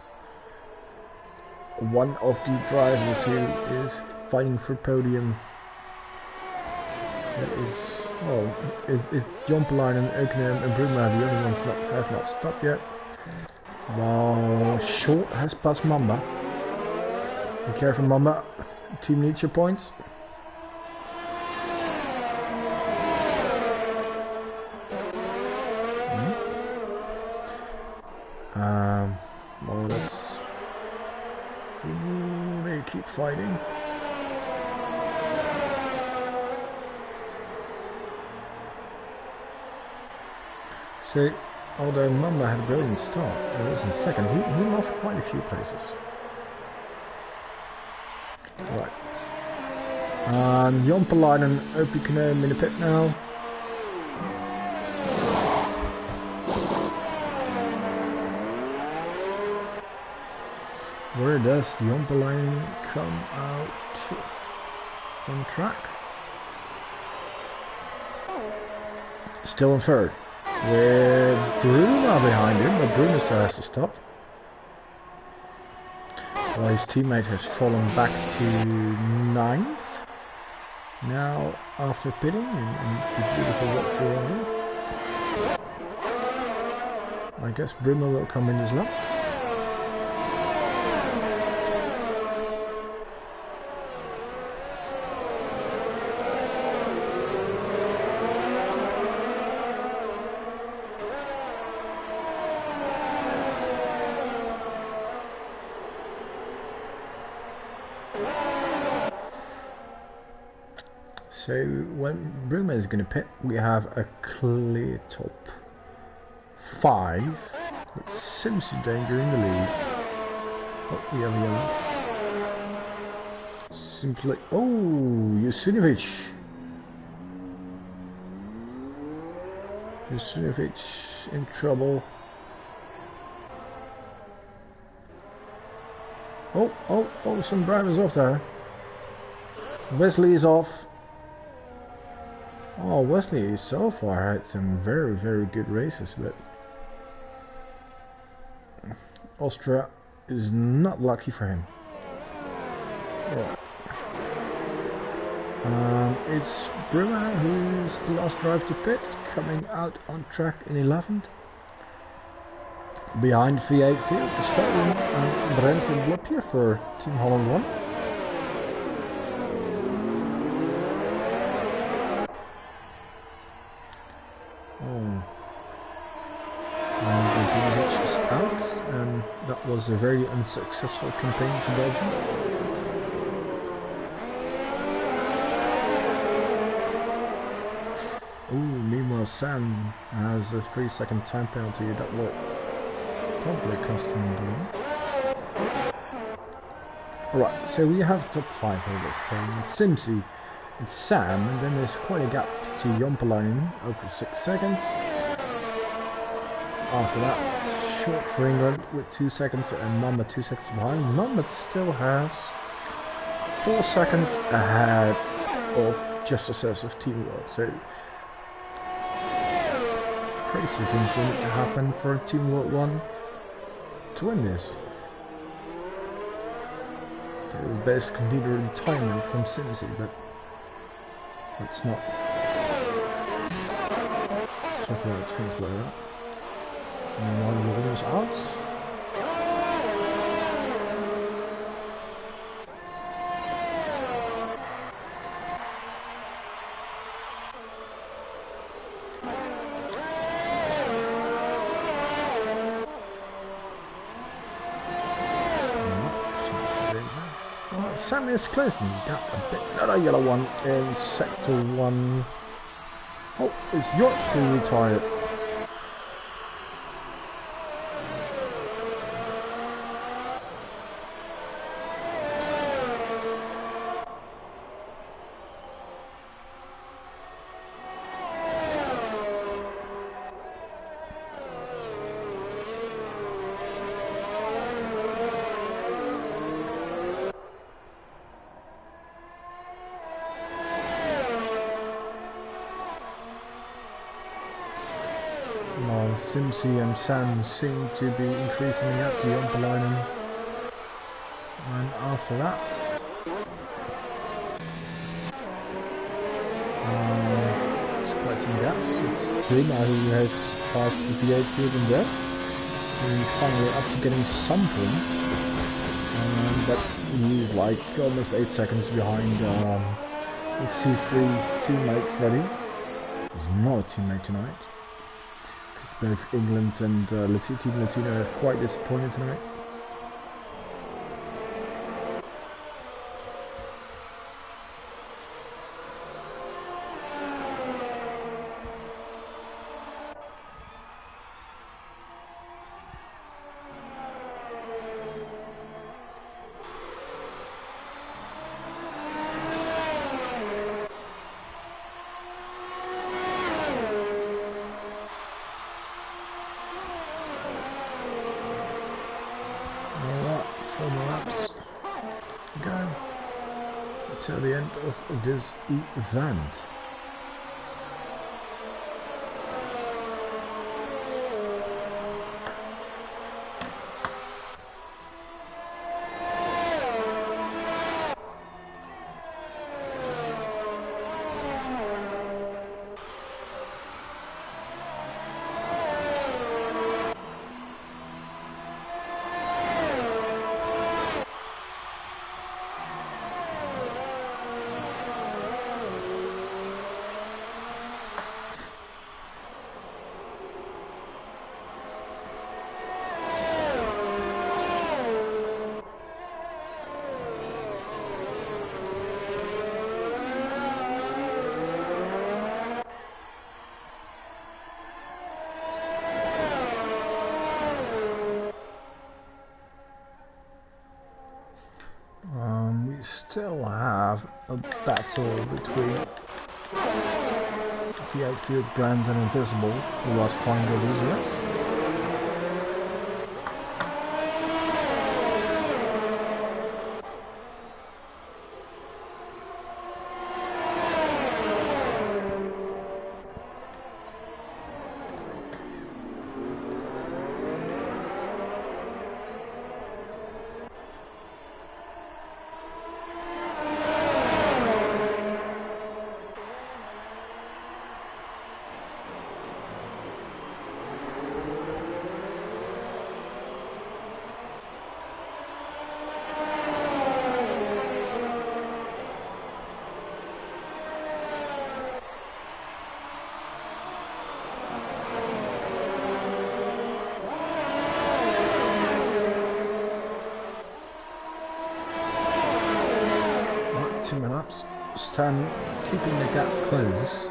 one of the drivers who is fighting for podium. That is, well, it's Jompelainen, Ökner and Bruma, the other ones have not stopped yet. While Short has passed Mamba. Be careful, Mamba. Team needs your points. Well, that's... Ooh, they keep fighting. So, although Mamba had a brilliant start, he was in 2nd, he lost quite a few places. Right. And Jompelainen and Opikane in the pit now. Where does Jompelainen come out on track? Still in 3rd. With Bruma behind him, but Bruma still has to stop. While his teammate has fallen back to 9th. Now, after pitting, and the beautiful work for him. I guess Bruma will come in his lap. so when Bruma is going to pit, we have a clear top 5 with Simpson Danger in the lead. Oh, we have a yellow. Simply, oh, Jusinovic. Jusinovic in trouble. Oh, some drivers off there. Wesley is off. Oh, Wesley so far had some very, very good races, but Austria is not lucky for him. Right. It's Brewer who's the last drive to pit, coming out on track in 11th. Behind V8 field, Verstappen and Brent Blopje for Team Holland 1. Is out, and that was a very unsuccessful campaign for Belgium. Meanwhile Sam has a 3-second time penalty that will probably cost him the win. Alright, so we have top 5 of this thing. It's Simsy, it's Sam, and then there's quite a gap to Jompelainen over 6 seconds. After that, short for England with 2 seconds and Mamba 2 seconds behind. Mamba still has 4 seconds ahead of just a set of Team World. So crazy things will need to happen for Team World 1 to win this. They will basically need a retirement from Simsy, but it's not. Talk about things like that. And one of the winners out. Sam is closing the gap a bit. Another yellow one in sector 1. Oh, it's York who retired. Simsy and Sam seem to be increasing the gap to Jompelainen. And after that, it's quite some gaps. It's Prima who has passed the V8 field in there. So he's finally up to getting some points. But he's like almost 8 seconds behind his C3 teammate Freddy. He's not a teammate tonight. Both England and Team Latino have quite disappointed tonight. Till the end of this event. still have a battle between the outfield brand and Invisible for the last point of these race. Stan keeping the gap close.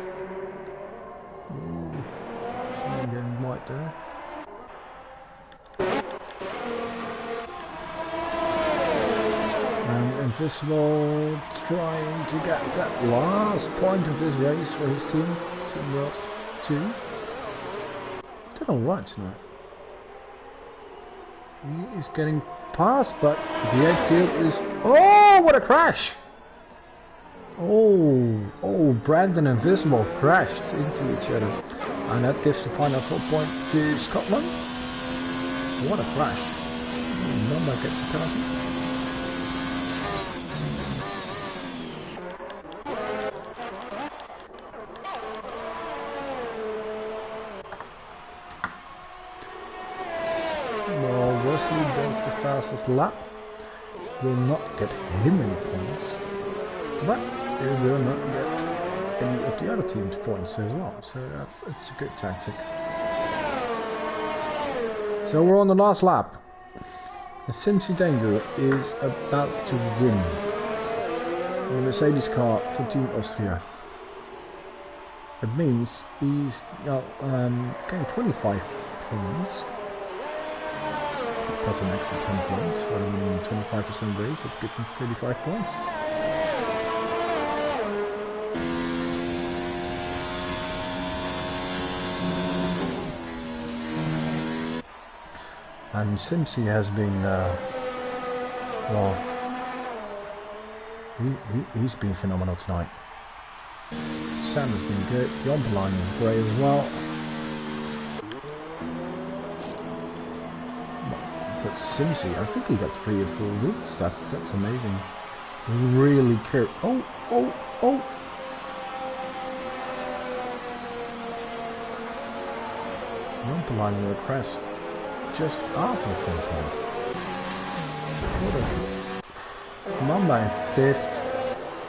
Ooh, someone getting white there. And Invisible trying to get that last point of this race for his team. Team World 2. They've done alright tonight. He is getting past, but the outfield is... Oh, what a crash! Oh, Brandon and Invisible crashed into each other. And that gives the final 4 point to Scotland. What a crash. Number gets a penalty. Well, Wesley does the fastest lap. Will not get him any points. But he will not get any of the other team's points as well, so it's a good tactic. So we're on the last lap. And Cincy Danger is about to win the Mercedes car for Team Austria. It means he's getting 25 points, plus an extra 10 points for winning 25% race. That gives him 35 points. And Cincy has been, well, he's been phenomenal tonight. Sam has been good, the underline is great as well. But Cincy, I think he got 3 or 4 leads, that's amazing. Really care. Oh! The underline will crash just after the finish line. Mamba in 5th,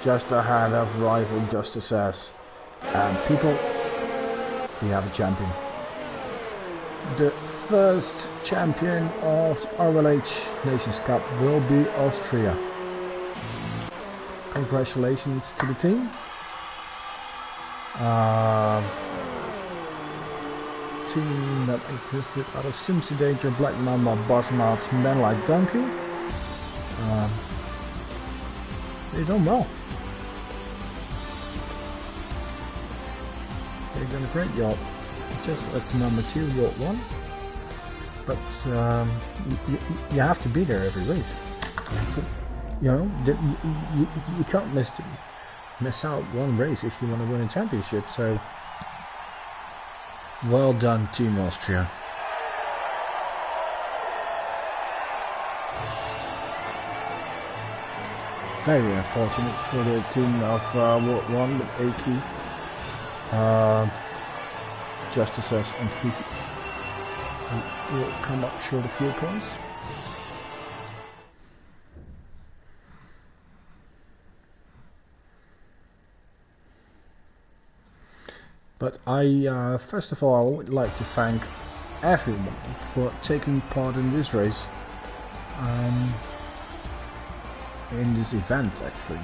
just ahead of rival Justice S. And people, we have a champion. The first champion of the RLH Nations Cup will be Austria. Congratulations to the team. Team that existed out of Cincy Danger, Black Mamba, Boss Mounts, Men Like Donkey. They've done well. They've done a great job. Just as number 2, World 1. But you have to be there every race. You can't miss out one race if you want to win a championship. So. Well done, Team Austria. Very unfortunate for the team of World 1 with Aki, Justices and Fifi will come up short a few points. But first of all, I would like to thank everyone for taking part in this race, in this event actually.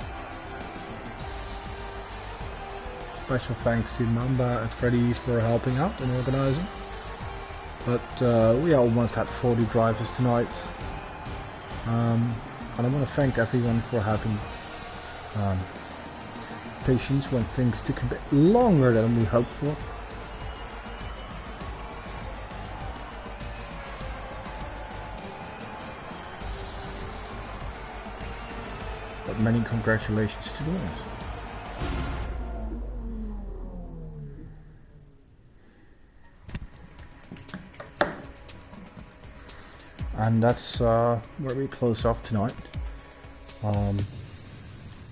Special thanks to Mamba and Freddy's for helping out and organizing. But we almost had 40 drivers tonight, and I want to thank everyone for having um, patience when things took a bit longer than we hoped for. But many congratulations to the winners. And that's where we close off tonight.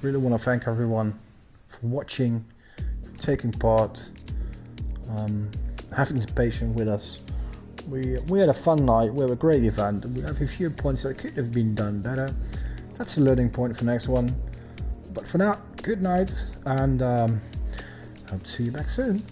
Really want to thank everyone for watching, taking part, having the patience with us. We had a fun night, we had a great event, we have a few points that could have been done better. That's a learning point for next one. But for now, good night, and hope to see you back soon.